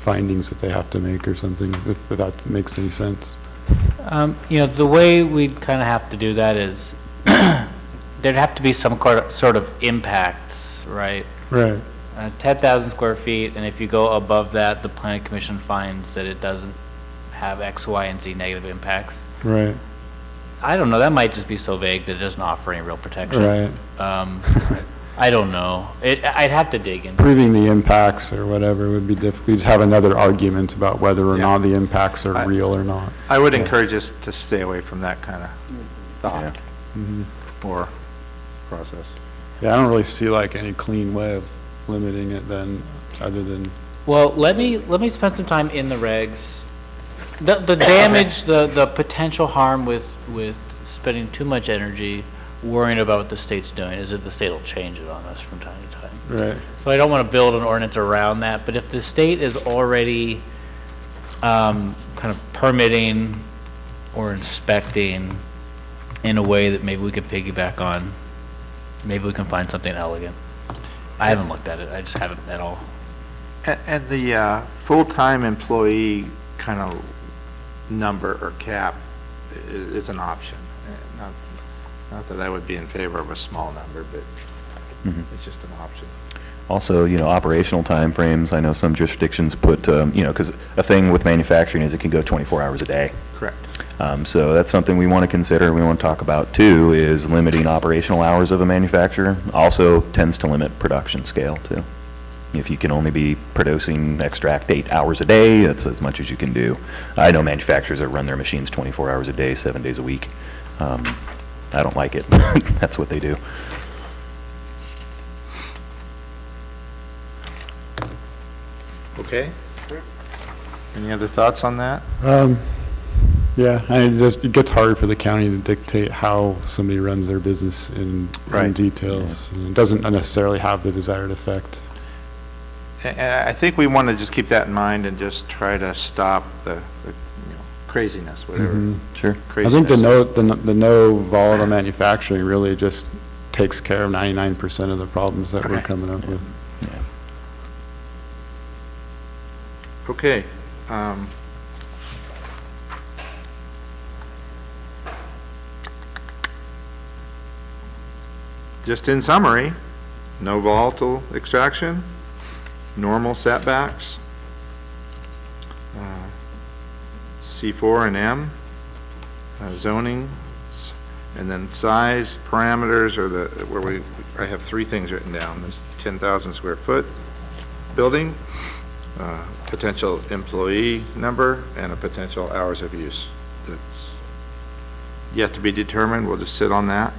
findings that they have to make or something, if that makes any sense. You know, the way we'd kind of have to do that is there'd have to be some sort of impacts, right? Right. 10,000 square feet, and if you go above that, the planning commission finds that it doesn't have X, Y, and Z negative impacts. Right. I don't know, that might just be so vague that it doesn't offer any real protection. Right. I don't know. I'd have to dig in. Proving the impacts or whatever would be difficult. We just have another argument about whether or Yeah. not the impacts are real or not. I would encourage us to stay away from that kind of thought Mhm. or process. Yeah, I don't really see like any clean way of limiting it then, other than, Well, let me spend some time in the regs. The damage, the potential harm with spending too much energy worrying about what the state's doing is that the state will change it on us from time to time. right. So I don't want to build an ordinance around that, but if the state is already kind of permitting or inspecting in a way that maybe we could piggyback on, maybe we can find something elegant. I haven't looked at it, I just haven't at all. And the full-time employee kind of number or cap is an option. Not that I would be in favor of a small number, but it's just an option. Also, you know, operational timeframes, I know some jurisdictions put, you know, because a thing with manufacturing is it can go 24 hours a day. Correct. So that's something we want to consider, we want to talk about too, is limiting operational hours of a manufacturer. Also tends to limit production scale too. If you can only be producing extract 8 hours a day, that's as much as you can do. I know manufacturers that run their machines 24 hours a day, 7 days a week. I don't like it, but that's what they do. Okay. Any other thoughts on that? Yeah, it gets hard for the county to dictate how somebody runs their business in Right. details. And it doesn't necessarily have the desired effect. And I think we want to just keep that in mind and just try to stop the craziness, whatever. Mhm. Sure. I think the Craziness. no volatile manufacturing really just takes care of 99% of the problems that we're Right. coming up with. Yeah. Okay. Just in summary, no volatile extraction, normal setbacks, C4 and M, zoning, and then size parameters are I have 3 things written down. There's 10,000 square foot building, potential employee number, and a potential hours of use. That's yet to be determined. We'll just sit on that.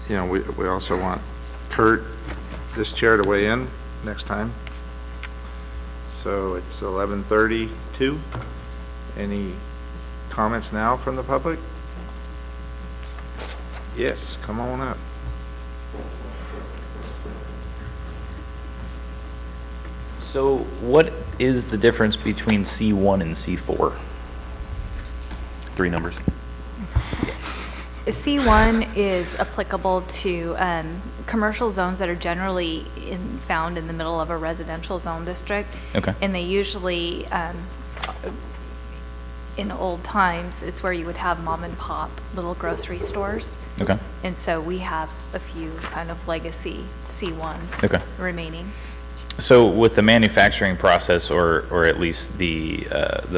You know, we also want Kurt, this chair, to weigh in next time. So it's 11:32. Any comments now from the public? Yes, come on up. So what is the difference between C1 and C4? 3 numbers. C1 is applicable to commercial zones that are generally found in the middle of a residential zone district. Okay. And they usually, in old times, it's where you would have mom and pop little grocery stores. Okay. And so we have a few kind of legacy C1s Okay. remaining. So with the manufacturing process, or at least the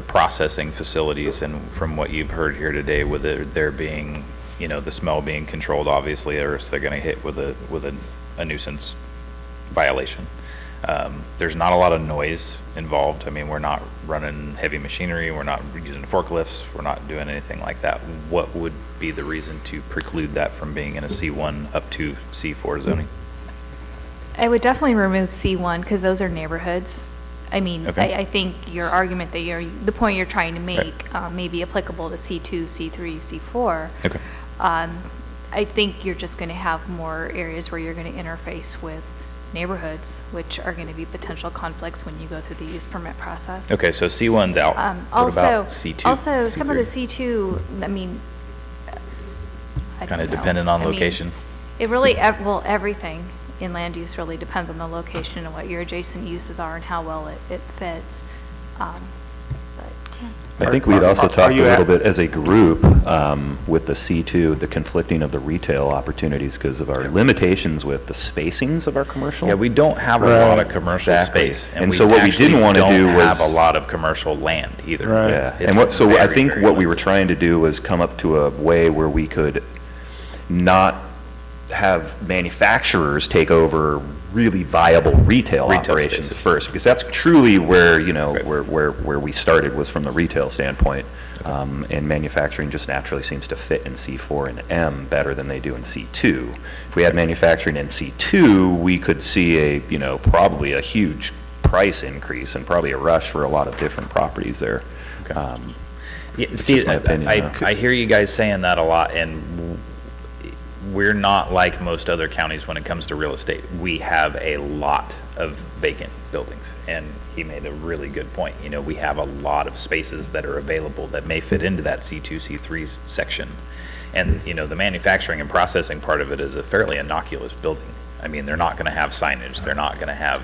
processing facilities, and from what you've heard here today, with there being, you know, the smell being controlled, obviously, or else they're going to hit with a nuisance violation. There's not a lot of noise involved. I mean, we're not running heavy machinery, we're not using forklifts, we're not doing anything like that. What would be the reason to preclude that from being in a C1 up to C4 zoning? I would definitely remove C1 because those are neighborhoods. I mean, Okay. I think your argument that the point you're trying to make may be applicable to C2, C3, C4. Okay. I think you're just going to have more areas where you're going to interface with neighborhoods, which are going to be potential conflicts when you go through the use permit process. Okay, so C1's out. What about C2? Also, some of the C3? C2, I mean, I Kind of don't know. dependent on I mean, location. It really, well, everything. in land use really depends on the location and what your adjacent uses are and how well it fits. But, I think we'd also Are talked a you little at- bit as a group with the C2, the conflicting of the retail opportunities because of our limitations with the spacings of our commercial. Yeah, we don't have a lot of commercial Exactly. space. And so what we actually didn't wanna do don't have was- a lot of commercial land either. Right. Yeah, It's and what, so I very, think very what we were limited. trying to do was come up to a way where we could not have manufacturers take over really viable retail Retail operations spaces. first, because that's truly where, Right. where we started was from the retail standpoint. And manufacturing just naturally seems to fit in C4 and M better than they do in C2. If we had manufacturing in C2, we could see a, probably a huge price increase and probably a rush for a lot of different properties there. Yeah, It's see, just my opinion, I hear you guys saying that a lot, and we're not like most other counties when it comes to real estate. We have a lot of vacant buildings, and he made a really good point. We have a lot of spaces that are available that may fit into that C2, C3 section. And, the manufacturing and processing part of it is a fairly innocuous building. I mean, they're not gonna have signage, they're not gonna have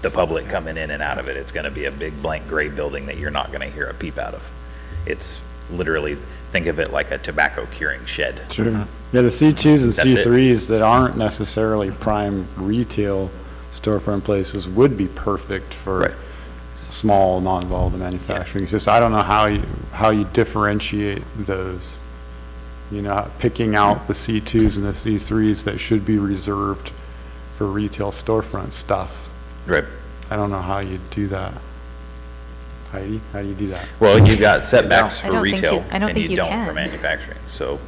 the public coming in and out of it. It's gonna be a big blank gray building that you're not gonna hear a peep out of. It's literally, think of it like a tobacco curing shed. Sure. Yeah, the C2s and That's it. C3s that aren't necessarily prime retail storefront places would be perfect for Right. small, non-volatile manufacturing. It's just, I don't know how you differentiate those. Picking out the C2s and the C3s that should be reserved for retail storefront stuff. Right. I don't know how you do that. Heidi, how do you do that? Well, you got setbacks I for don't think retail, you- I don't and think you you don't for can. manufacturing, so.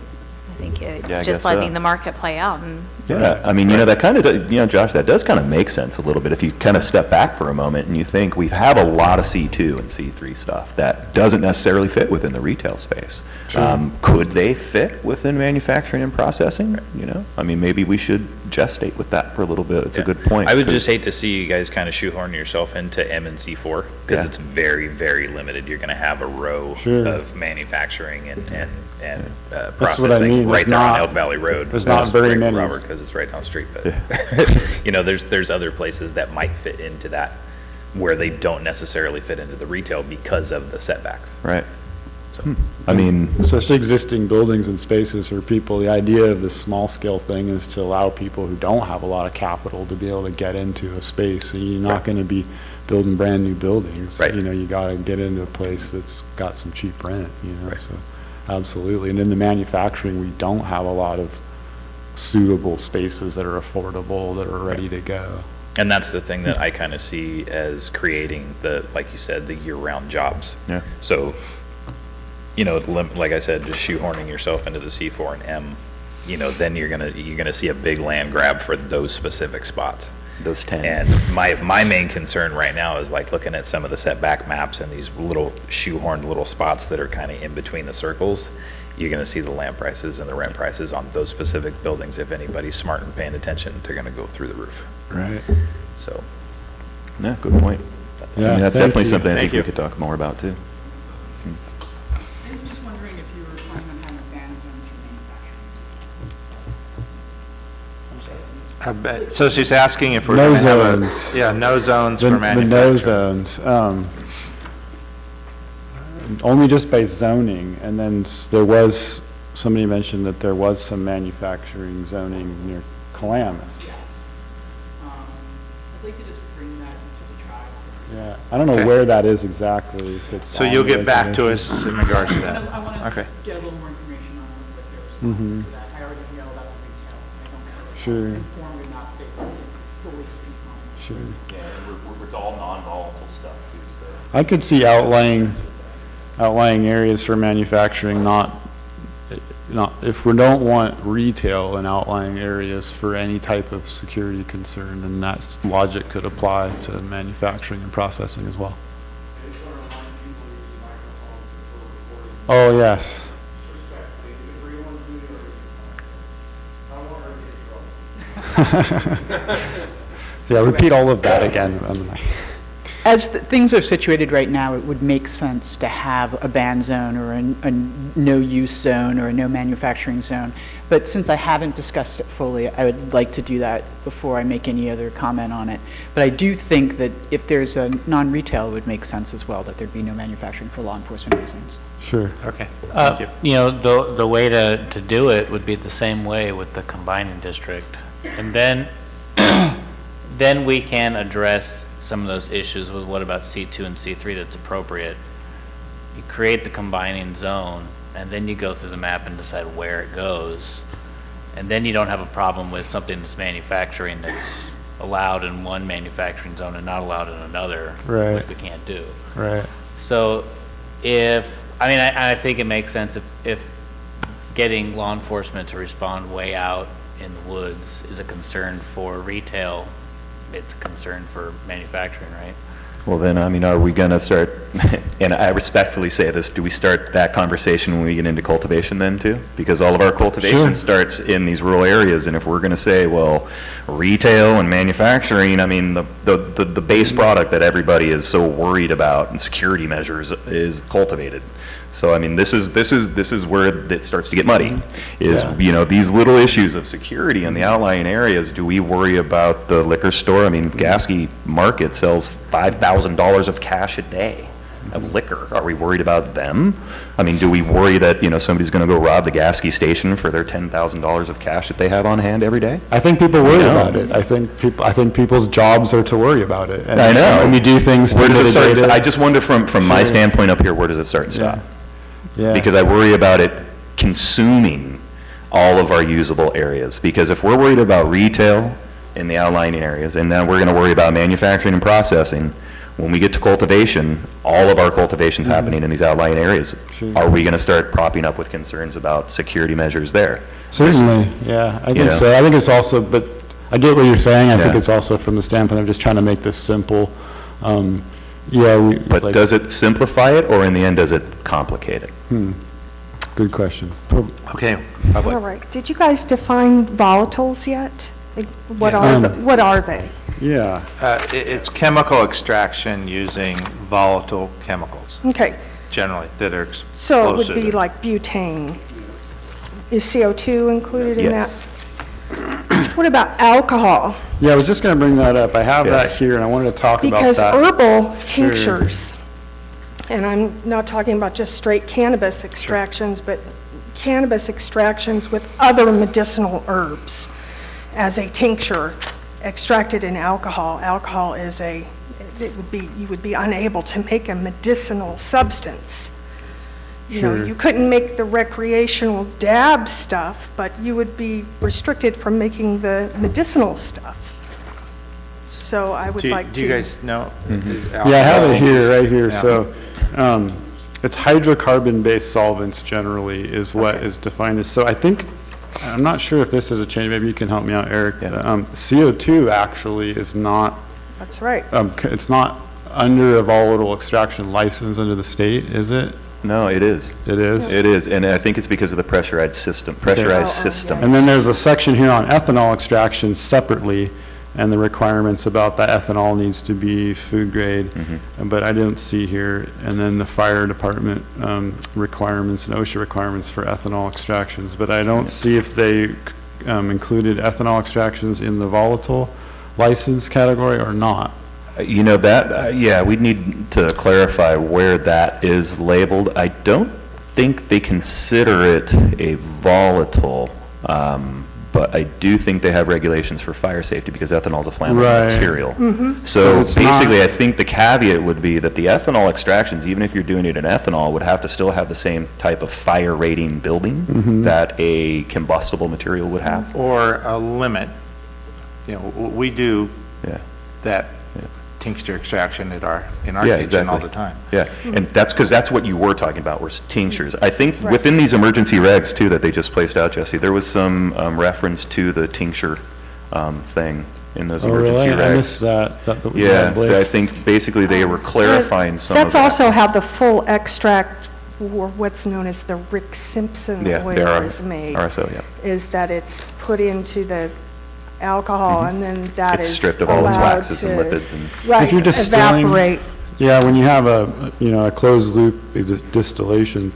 I think Yeah, I it's guess just so. letting the market play out and Yeah, I mean, that kind of, Josh, that does kind of make sense a little bit if you kind of step back for a moment and you think we have a lot of C2 and C3 stuff that doesn't necessarily fit within the retail space. Could they fit within manufacturing and processing? I mean, maybe we should gestate with that for a little bit. It's a Yeah. good point. I would 'cause- just hate to see you guys kind of shoehorn yourself into M and C4, because Yeah. it's very, very limited. You're gonna have a row Sure. of manufacturing and what I processing mean. right There's there on not- Elk Valley Road. there's not very Right, many. Robert, because it's right down the street, but, there's other places that might fit into that where they don't necessarily fit into the retail because of the setbacks. Right. I mean, Such existing buildings and spaces for people, the idea of this small scale thing is to allow people who don't have a lot of capital to be able to get into a space. And you're not going to be building brand new buildings. Right. You got to get into a place that's got some cheap rent, Right. so absolutely. And in the manufacturing, we don't have a lot of suitable spaces that are affordable, that are ready to go. And that's the thing that I kind of see as creating like you said, the year-round jobs. Yeah. So, like I said, just shoehorning yourself into the C4 and M, then you're gonna see a big land grab for those specific spots. those 10. And my main concern right now is like looking at some of the setback maps and these little shoehorned little spots that are kind of in between the circles. You're gonna see the land prices and the rent prices on those specific buildings. If anybody's smart and paying attention, they're gonna go through the roof. Right. So. Yeah, good point. I Yeah, mean, that's thank definitely you. something I Thank think we you. could talk more about too. I was just wondering if you were planning on having ban zones for manufacturing. So she's asking if we're No going to have a... zones. Yeah, no zones The for no manufacturing. zones, only just by zoning, and then there was, somebody mentioned that there was some manufacturing zoning near Cannabis. Yes. I'd like to just bring that into the tribe. Yeah, I don't know Okay. where that is exactly, if it's So on you'll the get back to resolution. us in regards to I that? want to Okay. get a little more information on what their responses Mhm. to that. I already know about the retail. I don't know. Sure. Informed enough that you can fully speak on it. Sure. Yeah, it's all non-volatile stuff too, so. I could see outlying areas for manufacturing, not, if we don't want retail in outlying areas for any type of security concern, then that logic could apply to manufacturing and processing as well. Oh, yes. Yeah, repeat all of that again. As things are situated right now, it would make sense to have a ban zone or a no-use zone or a no manufacturing zone. But since I haven't discussed it fully, I would like to do that before I make any other comment on it. But I do think that if there's a non-retail, it would make sense as well, that there'd be no manufacturing for law enforcement reasons. Sure. Okay, thank you. You know, the way to do it would be the same way with the combining district. And then, then we can address some of those issues with what about C2 and C3 that's appropriate. You create the combining zone, and then you go through the map and decide where it goes. And then you don't have a problem with something that's manufacturing that's allowed in one manufacturing zone and not allowed in another, Right. which we can't do. Right. So I think it makes sense if getting law enforcement to respond way out in the woods is a concern for retail, it's a concern for manufacturing, right? Well, then, I mean, are we going to start, and I respectfully say this, do we start that conversation when we get into cultivation then too? Because all of our cultivation Sure. starts in these rural areas, and if we're going to say, well, retail and manufacturing, I mean, the base product that everybody is so worried about and security measures is cultivated. So, I mean, this is where it starts to get muddy, is, Yeah. you know, these little issues of security in the outlying areas. Do we worry about the liquor store? I mean, Gasky Market sells $5,000 of cash a day of liquor. Are we worried about them? I mean, do we worry that, you know, somebody's going to go rob the Gasky station for their $10,000 of cash that they have on hand every day? I think people worry No. about it. I think people's jobs are to worry about it. And I know. And you do things to Where does it start? mitigate it. I just wonder from my Sure. standpoint up here, where does it start and stop? Yeah. Because I worry about it consuming all of our usable areas. Because if we're worried about retail in the outlying areas, and then we're going to worry about manufacturing and processing, when we get to cultivation, all of our cultivation's happening in these outlying areas. Sure. Are we going to start propping up with concerns about security measures there? Certainly, yeah, I think know. so. I think it's also, but I get what you're saying. I think Yeah. it's also from the standpoint of just trying to make this simple. But does it simplify it, or in the end, does it complicate it? Good question. Okay, All public. right. Did you guys define volatiles yet? Like, What Yeah. are, what are they? Yeah, It's chemical extraction using volatile chemicals, Okay, generally, that are so it would explosive. be like butane. Is CO2 included in that? Yes. What about alcohol? yeah, I was just going to bring that up. I have Yeah. that here, and I wanted to talk about Because that. herbal tinctures, and I'm not talking about just straight cannabis extractions, but cannabis extractions with other medicinal herbs as a tincture extracted in alcohol. Alcohol is you would be unable to make a medicinal substance. You know, Sure. you couldn't make the recreational dab stuff, but you would be restricted from making the medicinal stuff. So I would like to. Do you guys know? is Yeah, I have alcohol- it here, right here. Yeah. So, it's hydrocarbon-based solvents generally is what is defined as, so I think, I'm not sure if this is a change, maybe you can help me out, Eric. CO2 actually is not, That's right. it's not under a volatile extraction license under the state, is it? No, it is. It is? It is, and I think it's because of the pressurized system. yeah. And then there's a section here on ethanol extraction separately, and the requirements about that ethanol needs to be food grade, but I didn't see here. And then the fire department requirements and OSHA requirements for ethanol extractions, but I don't see if they included ethanol extractions in the volatile license category or not. You know, that, yeah, we'd need to clarify where that is labeled. I don't think they consider it a volatile, but I do think they have regulations for fire safety because ethanol is a flammable Right. material. So So it's basically, not- I think the caveat would be that the ethanol extractions, even if you're doing it in ethanol, would have to still have the same type of fire rating building that a combustible material would have. Or a limit. You know, we do Yeah. that tincture extraction in our Yeah, kitchen all exactly. the time. Yeah, and that's because that's what you were talking about, was tinctures. I think Right. within these emergency regs too that they just placed out, Jesse, there was some reference to the tincture thing in those Oh, emergency really? regs. I missed that. That was Yeah, Blake. I think basically they were clarifying some of That's that. also how the full extract, or what's known as the Rick Simpson Yeah, oil there are is made. RSO, yeah. Is that it's put into the alcohol, and then that It's is stripped of all its allowed waxes and to- lipids and- Right, If you're distilling- evaporate. Yeah, when you have a closed loop distillation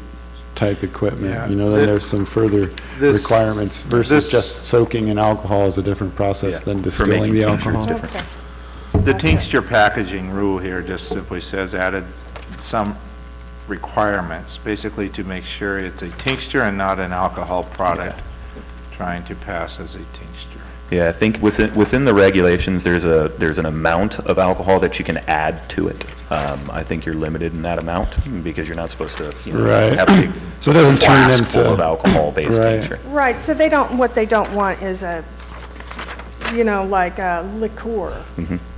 type equipment, Yeah. then there's some further This- requirements versus this- just soaking in alcohol is a different process Yeah, than for distilling making the tincture, it's alcohol. different. Okay. The tincture packaging rule here just simply says added some requirements, basically to make sure it's a tincture and not an alcohol product trying to pass as a tincture. Yeah, I think within the regulations, there's an amount of alcohol that you can add to it. I think you're limited in that amount because you're not supposed to, Right. have a big So it doesn't turn flask full into- of alcohol-based Right. tincture. Right, so what they don't want is a, like a liqueur,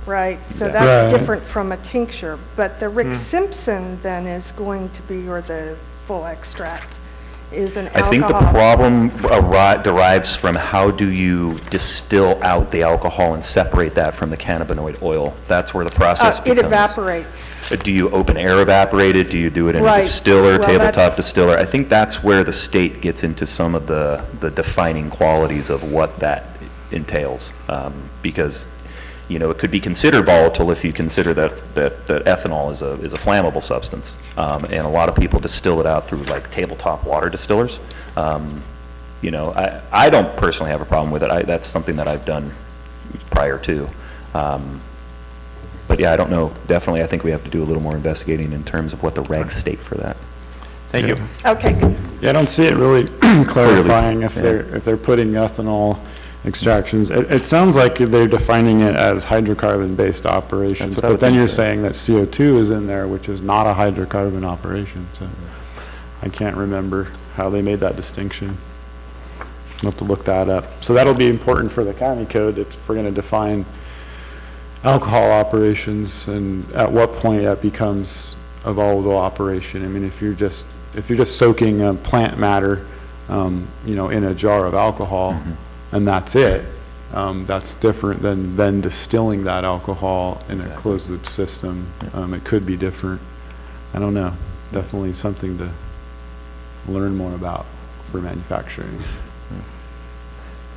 right? So Exactly. that's Right. different from a tincture, but the Rick Simpson then is going to be, or the full extract, is an I alcohol. think the problem derives from how do you distill out the alcohol and separate that from the cannabinoid oil? That's where the process It becomes. evaporates. Do you open air evaporate it? Do you do it in a Right. distiller, Well, tabletop that's- distiller? I think that's where the state gets into some of the defining qualities of what that entails. Because, it could be considered volatile if you consider that ethanol is a flammable substance. And a lot of people distill it out through like tabletop water distillers. I don't personally have a problem with it. That's something that I've done prior to. But yeah, I don't know. Definitely, I think we have to do a little more investigating in terms of what the regs state for that. Thank you. Okay, good. Yeah, I don't see it really clarifying if yeah. they're putting ethanol extractions. It sounds like they're defining it as hydrocarbon-based operations, That's what I would but then think you're so. saying that CO2 is in there, which is not a hydrocarbon operation, so I can't remember how they made that distinction. I'll have to look that up. So that'll be important for the county code if we're going to define alcohol operations and at what point that becomes a volatile operation. I mean, if you're just soaking plant matter, in a jar of alcohol, and that's it, that's different than distilling that alcohol in a closed loop system. It could be different. I don't know. Definitely something to learn more about for manufacturing.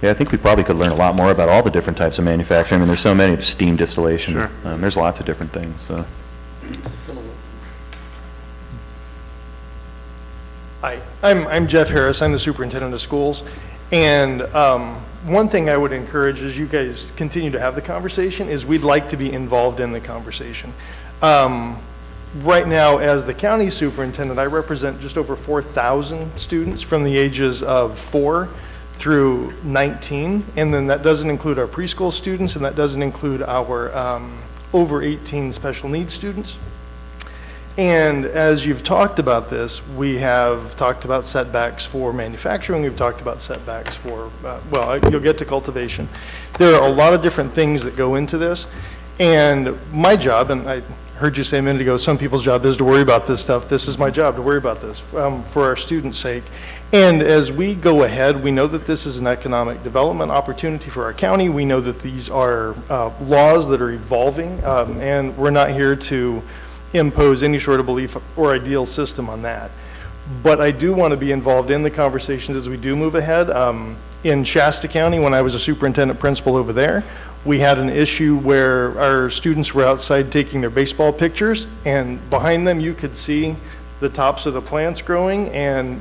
Yeah, I think we probably could learn a lot more about all the different types of manufacturing. I mean, there's so many, steam distillation. Sure. There's lots of different things, so. Hi, I'm Jeff Harris. I'm the superintendent of schools. And one thing I would encourage as you guys continue to have the conversation is we'd like to be involved in the conversation. Right now, as the county superintendent, I represent just over 4,000 students from the ages of 4 through 19. And then that doesn't include our preschool students, and that doesn't include our over 18 special needs students. And as you've talked about this, we have talked about setbacks for manufacturing, we've talked about setbacks for, you'll get to cultivation. There are a lot of different things that go into this, and my job, and I heard you say a minute ago, some people's job is to worry about this stuff. This is my job, to worry about this for our students' sake. And as we go ahead, we know that this is an economic development opportunity for our county. We know that these are laws that are evolving, and we're not here to impose any sort of belief or ideal system on that. But I do want to be involved in the conversations as we do move ahead. In Shasta County, when I was a superintendent principal over there, we had an issue where our students were outside taking their baseball pictures, and behind them you could see the tops of the plants growing, and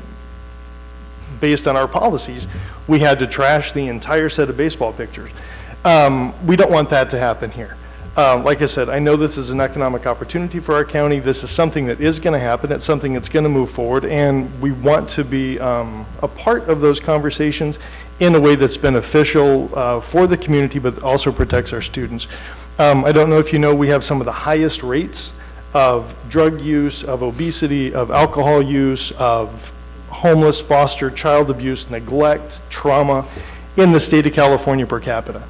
based on our policies, we had to trash the entire set of baseball pictures. We don't want that to happen here. Like I said, I know this is an economic opportunity for our county. This is something that is going to happen. It's something that's going to move forward, and we want to be a part of those conversations in a way that's beneficial for the community, but also protects our students. I don't know if you know, we have some of the highest rates of drug use, of obesity, of alcohol use, of homeless, foster, child abuse, neglect, trauma in the state of California per capita.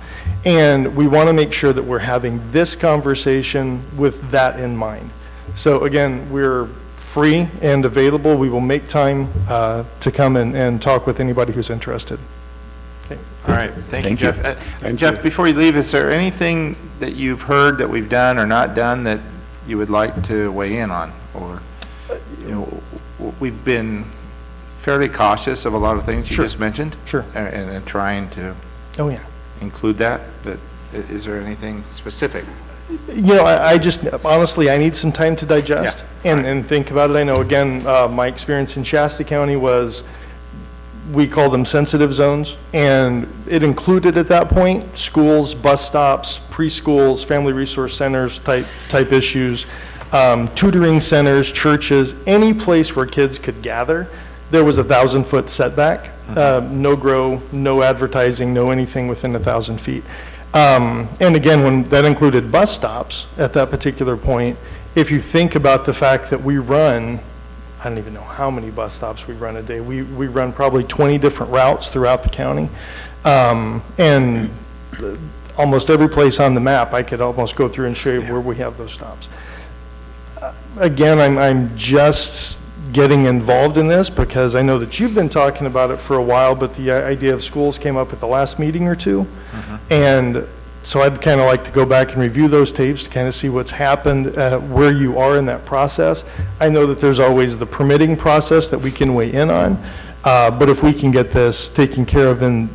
And we want to make sure that we're having this conversation with that in mind. So again, we're free and available. We will make time to come and talk with anybody who's interested. Okay. All right, thank you, Thank you. Jeff. Jeff, before you leave, is there anything that you've heard that we've done or not done that you would like to weigh in on? Or, we've been fairly cautious of a lot of things you Sure. just mentioned. Sure. And trying to, Oh, yeah. include that, but is there anything specific? You know, I just, honestly, I need some time to digest Yeah, and think about it. I know, again, my experience in Shasta County was, we call them sensitive zones, and it included at that point, schools, bus stops, preschools, family resource centers type issues, tutoring centers, churches, any place where kids could gather. There was a 1,000-foot setback, no grow, no advertising, no anything within 1,000 feet. And again, when that included bus stops at that particular point, if you think about the fact that we run, I don't even know how many bus stops we run a day. We run probably 20 different routes throughout the county. And almost every place on the map, I could almost go through and show you where we have those stops. Again, I'm just getting involved in this because I know that you've been talking about it for a while, but the idea of schools came up at the last meeting or two. And so I'd kind of like to go back and review those tapes to kind of see what's happened, where you are in that process. I know that there's always the permitting process that we can weigh in on, but if we can get this taken care of in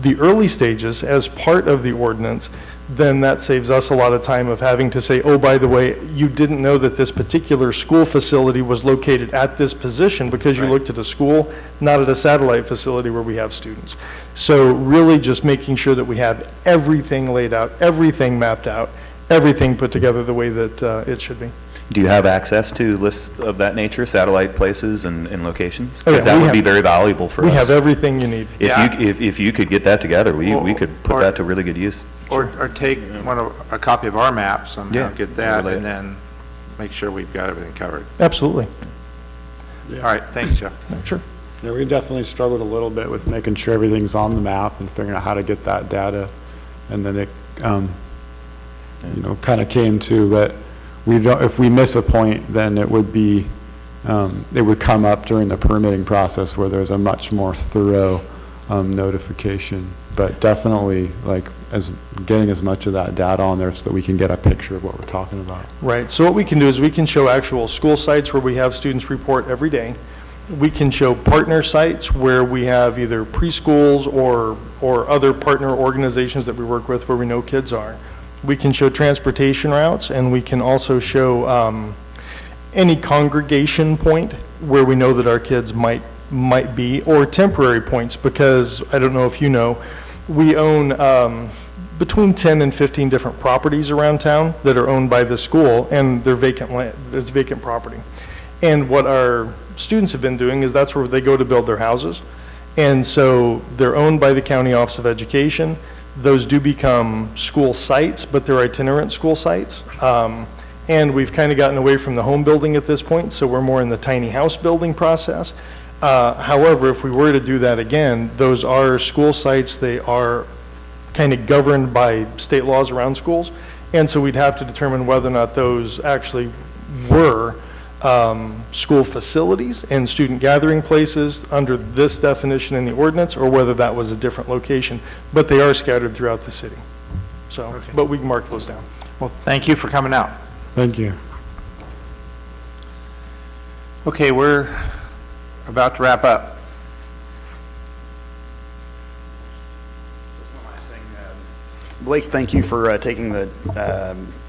the early stages as part of the ordinance, then that saves us a lot of time of having to say, oh, by the way, you didn't know that this particular school facility was located at this position because you looked at a school, not at a satellite facility where we have students. So really just making sure that we have everything laid out, everything mapped out, everything put together the way that it should be. Do you have access to lists of that nature, satellite places and locations? Oh, yeah, Because that would be very valuable for us. We have everything you need. If you could get that together, we could put that to really good use. Or take a copy of our map somehow, Yeah. get that, Relay it. and then make sure we've got everything covered. Absolutely. All right, thanks, Jeff. Sure. Yeah, we definitely struggled a little bit with making sure everything's on the map and figuring out how to get that data. And then it, you know, kind of came to that we don't, if we miss a point, then it would be, it would come up during the permitting process where there's a much more thorough notification. But definitely, like, getting as much of that data on there so that we can get a picture of what we're talking about. Right, so what we can do is we can show actual school sites where we have students report every day. We can show partner sites where we have either preschools or other partner organizations that we work with where we know kids are. We can show transportation routes, and we can also show any congregation point where we know that our kids might be, or temporary points, because I don't know if you know, we own between 10 and 15 different properties around town that are owned by the school, and they're vacant land, it's vacant property. And what our students have been doing is that's where they go to build their houses. And so they're owned by the County Office of Education. Those do become school sites, but they're itinerant school sites. And we've kind of gotten away from the home building at this point, so we're more in the tiny house building process. However, if we were to do that again, those are school sites. They are kind of governed by state laws around schools. And so we'd have to determine whether or not those actually were school facilities and student gathering places under this definition in the ordinance, or whether that was a different location. But they are scattered throughout the city. So, but we can mark those down. Well, thank you for coming out. Thank you. Okay, we're about to wrap up. Blake, thank you for taking the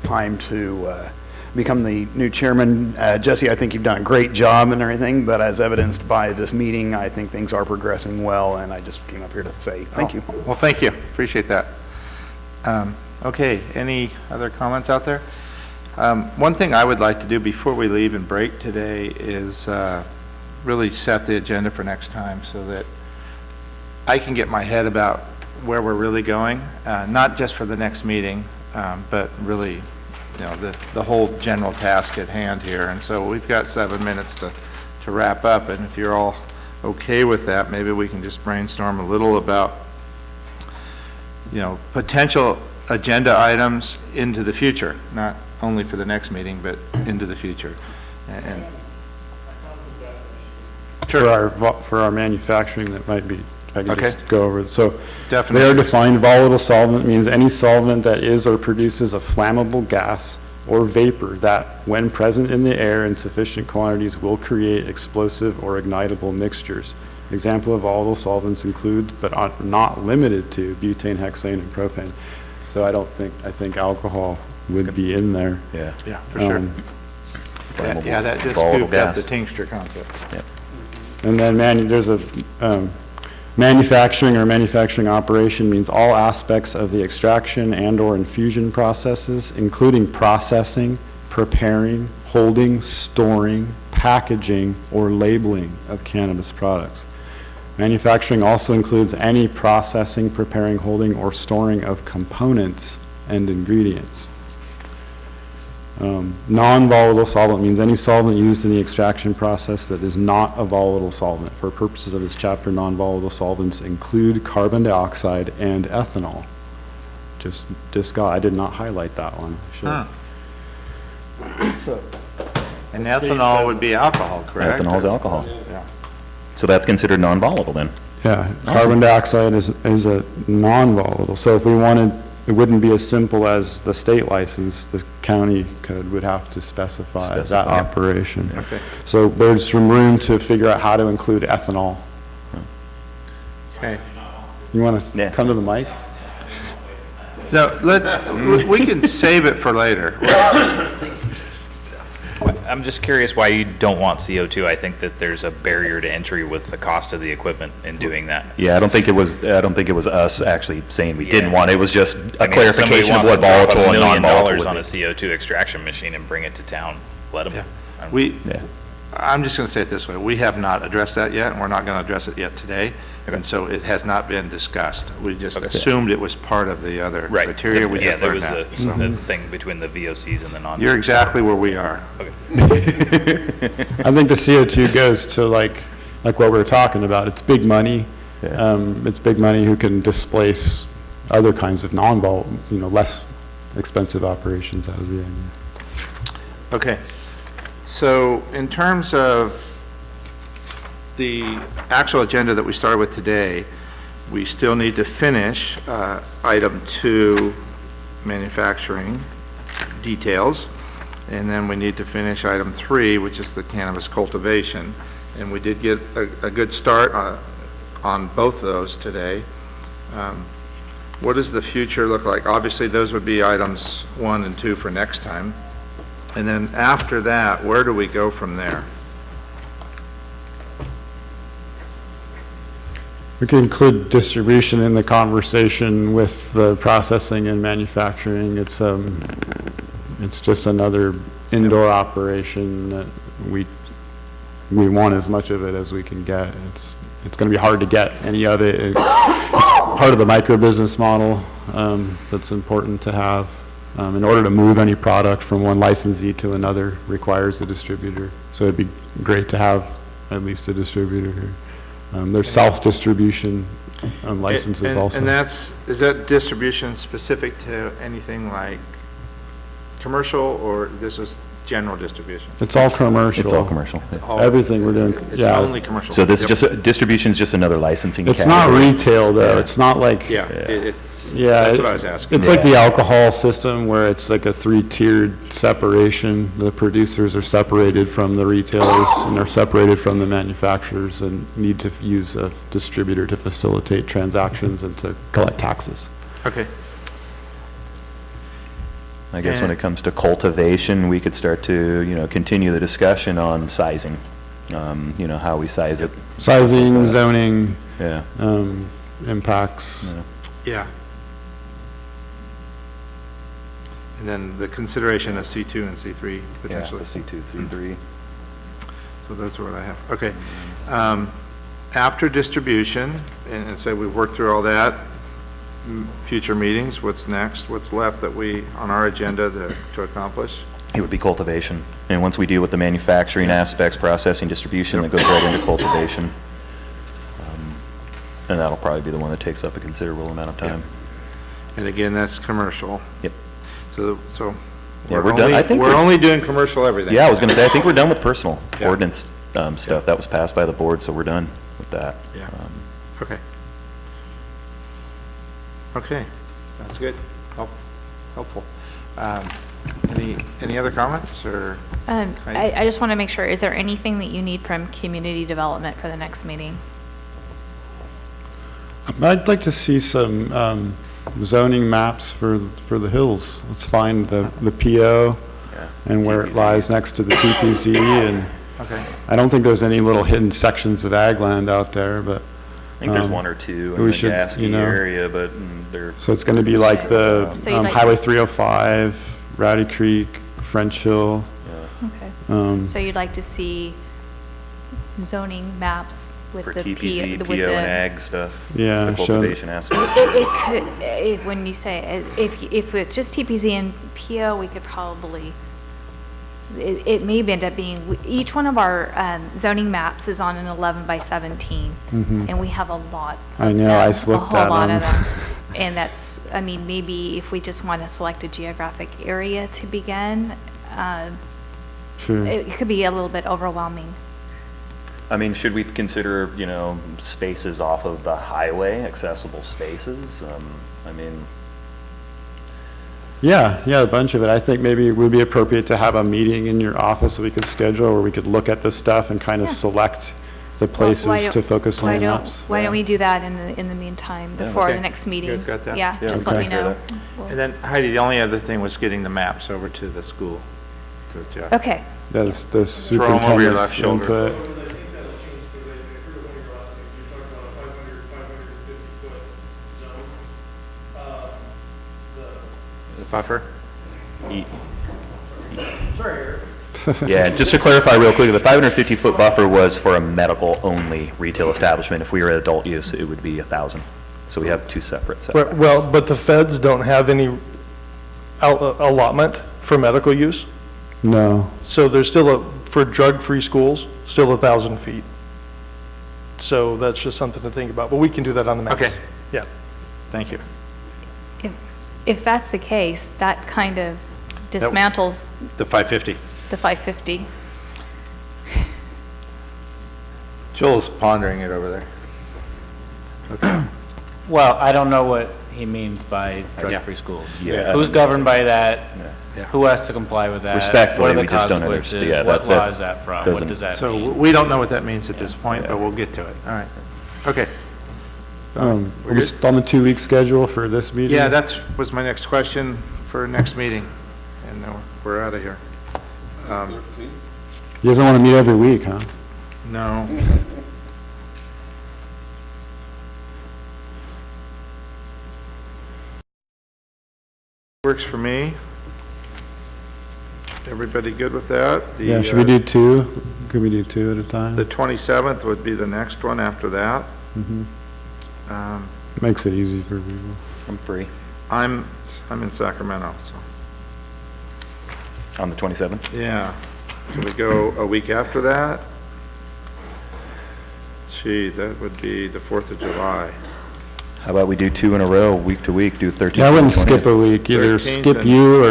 time to become the new chairman. Jesse, I think you've done a great job and everything, but as evidenced by this meeting, I think things are progressing well, and I just came up here to say thank you. Well, thank you. Appreciate that. Okay, any other comments out there? One thing I would like to do before we leave and break today is really set the agenda for next time so that I can get my head about where we're really going, not just for the next meeting, but really, you know, the whole general task at hand here. And so we've got 7 minutes to wrap up, and if you're all okay with that, maybe we can just brainstorm a little about, you know, potential agenda items into the future, not only for the next meeting, but into the future. And For our manufacturing, that might be, if I could Okay. just go over it. So Definitely. they are defined. Volatile solvent means any solvent that is or produces a flammable gas or vapor that, when present in the air in sufficient quantities, will create explosive or ignitable mixtures. Example of volatile solvents include, but are not limited to, butane, hexane, and propane. So I think alcohol would be in there. Yeah. Yeah, for sure. Yeah, that just Volatile scooped up the gas. tincture concept. Yep. And then there's a, manufacturing or manufacturing operation means all aspects of the extraction and/or infusion processes, including processing, preparing, holding, storing, packaging, or labeling of cannabis products. Manufacturing also includes any processing, preparing, holding, or storing of components and ingredients. Non-volatile solvent means any solvent used in the extraction process that is not a volatile solvent. For purposes of this chapter, non-volatile solvents include carbon dioxide and ethanol. I did not highlight that one. Huh. And ethanol would be alcohol, correct? Ethanol is alcohol. Yeah. So that's considered non-volatile then? Yeah, carbon dioxide is a non-volatile. So if we wanted, it wouldn't be as simple as the state license. The county code would have to specify that operation. Okay. So there's some room to figure out how to include ethanol. Okay. You want to come to the mic? No, we can save it for later. I'm just curious why you don't want CO2. I think that there's a barrier to entry with the cost of the equipment in doing that. Yeah, I don't think it was us actually saying we didn't want it. It was just a I mean, if somebody clarification of wants what to drop volatile $1 and million non-volatile would on be. a CO2 extraction machine and bring it to town, let them. I'm just going to say it this way. We have not addressed that yet, and we're not going to address it yet today. And so it has not been discussed. We just assumed it was part of the other criteria. We just there learned was that. the thing between the VOCs and the non. You're exactly where we are. I think the CO2 goes to like what we were talking about. It's big money. It's big money who can displace other kinds of non-volatile, less expensive operations out of the idea. Okay. So in terms of the actual agenda that we started with today, we still need to finish item 2, manufacturing details, and then we need to finish item 3, which is the cannabis cultivation. And we did get a good start on both of those today. What does the future look like? Obviously, those would be items 1 and 2 for next time. And then after that, where do we go from there? We can include distribution in the conversation with the processing and manufacturing. It's just another indoor operation that we want as much of it as we can get. It's going to be hard to get any of it. It's part of the micro business model that's important to have. In order to move any product from one licensee to another requires a distributor. So it'd be great to have at least a distributor here. There's self-distribution licenses also. And is that distribution specific to anything like commercial, or this is general distribution? It's all commercial. It's all commercial. Everything we're doing, It's only commercial. So this distribution is just another licensing It's not category. retail though. It's not like. Yeah, Yeah, that's what I was asking. It's like the alcohol system where it's like a 3-tiered separation. The producers are separated from the retailers and are separated from the manufacturers and need to use a distributor to facilitate transactions and to collect taxes. Okay. I guess when it comes to cultivation, we could start to, continue the discussion on sizing, how we size it. Sizing, zoning, Yeah. impacts. Yeah. And then the consideration of C2 and C3 potentially. Yeah, the C2, C3. So that's what I have. Okay. After distribution, and say we've worked through all that, future meetings, what's next? What's left that on our agenda to accomplish? It would be cultivation. And once we deal with the manufacturing aspects, processing, distribution, that goes right into cultivation. And that'll probably be the one that takes up a considerable amount of time. And again, that's commercial. Yep. So Yeah, we're done. I think we're only doing commercial everything. Yeah, I was going to say, I think we're done with personal Yeah. ordinance stuff. That was passed by the board, so we're done with that. Yeah. Okay. Okay, that's good. Helpful. Any other comments or? I just want to make sure, is there anything that you need from community development for the next meeting? I'd like to see some zoning maps for the hills. Let's find the PO and where it lies next to the TPZ, and Okay. I don't think there's any little hidden sections of ag land out there, but. I think there's one or two in we the should, Gasky you know, area, but they're. So it's going to be like the So you'd like- Highway 305, Rowdy Creek, French Hill. Okay. So you'd like to see zoning maps with For the TPZ, with PO, and the- ag stuff. Yeah, The show- cultivation aspect. It could, when you say, if it's just TPZ and PO, we could probably, it may end up being, each one of our zoning maps is on an 11 by 17. And we have a lot. I of know, them, I just looked a at whole lot of them. them. And that's, I mean, maybe if we just want to select a geographic area to begin, Sure. it could be a little bit overwhelming. I mean, should we consider, you know, spaces off of the highway, accessible spaces? I mean, Yeah, a bunch of it. I think maybe it would be appropriate to have a meeting in your office so we could schedule, where we could look at this stuff and kind of select the places Why don't- to focus why on don't- maps. Why don't we do that in the meantime, Yeah, before okay. the next meeting? You guys got that? Yeah, Yeah, just okay. let me know. And then Heidi, the only other thing was getting the maps over to the school, to Jeff. Okay, That's the Throw 'em over your left superintendent's shoulder. input. I think that'll change the way, if you're going across, you're talking about a 550-foot zone. The buffer? Sorry, Eric. yeah, just to clarify real quick, the 550-foot buffer was for a medical-only retail establishment. If we were adult use, it would be 1,000. So we have two separate setbacks. Well, but the feds don't have any allotment for medical use, No. so there's still for drug-free schools, still 1,000 feet. So that's just something to think about, but we can do that on the maps. Okay. Yeah. Thank you. if that's the case, that kind of dismantles The 550. the 550. Joel's pondering it over there. Okay. Well, I don't know what he means by drug-free schools. Yeah. Who's governed by that? Yeah. Who has to comply with that? Respectfully, What are we the just don't consequences? understand. Yeah, What that law is that from? What doesn't- does that So mean? we don't know what that means at this point, but we'll get to it. All right. Okay. Are we good? still on the 2-week schedule for this meeting? Yeah, that was my next question for next meeting, and we're out of here. He doesn't want to meet every week, huh? No. Works for me. Everybody good with that? Yeah, should we do 2? Could we do 2 at a time? The 27th would be the next one after that. Makes it easy for people. I'm free I'm in Sacramento, so, on the 27th. yeah. Can we go a week after that? Gee, that would be the 4th of July. How about we do 2 in a row, week to week, do 13th Yeah, I wouldn't and skip 20th? a week, either 13th skip and- you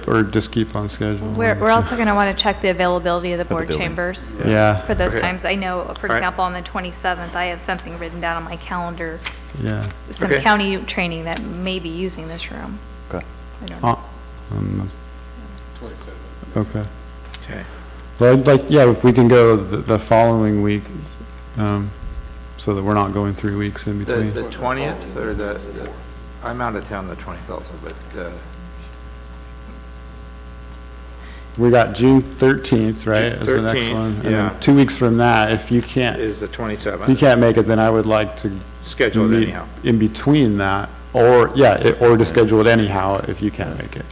or just keep on schedule. We're also going to want to check the availability of the board building. chambers Yeah, for those Okay. times. I know, for right. example, on the 27th, I have something written down on my calendar, yeah. some Okay. county training that may be using this room. Okay. I don't know. Okay. Okay. Well, I'd like, yeah, if we can go the following week, so that we're not going 3 weeks in The between. 20th, or I'm out of town the 20th also, but, We got June 13th, right, as the next 13th, one? And yeah. then 2 weeks from that, if you can't, is the if you 27th. can't make it, then I would like to Schedule it meet anyhow. in between that, or, yeah, or to schedule it anyhow if you can't make it.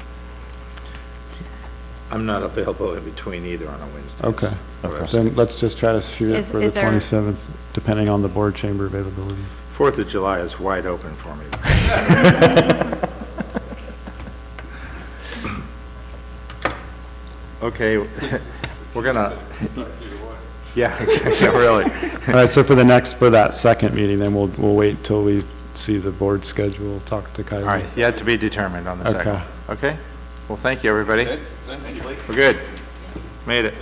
I'm not available in between either on a Wednesday. Okay. Okay. Then let's just try to shoot it Is- for the is there- 27th, depending on the board chamber availability. 4th of July is wide open for me. Okay, we're gonna, yeah, really. All right, so for that second meeting, then we'll wait till we see the board schedule, talk to Kaiser. All right, yet to be determined on the second. Okay. Okay? Well, thank you, everybody. We're good. Made it.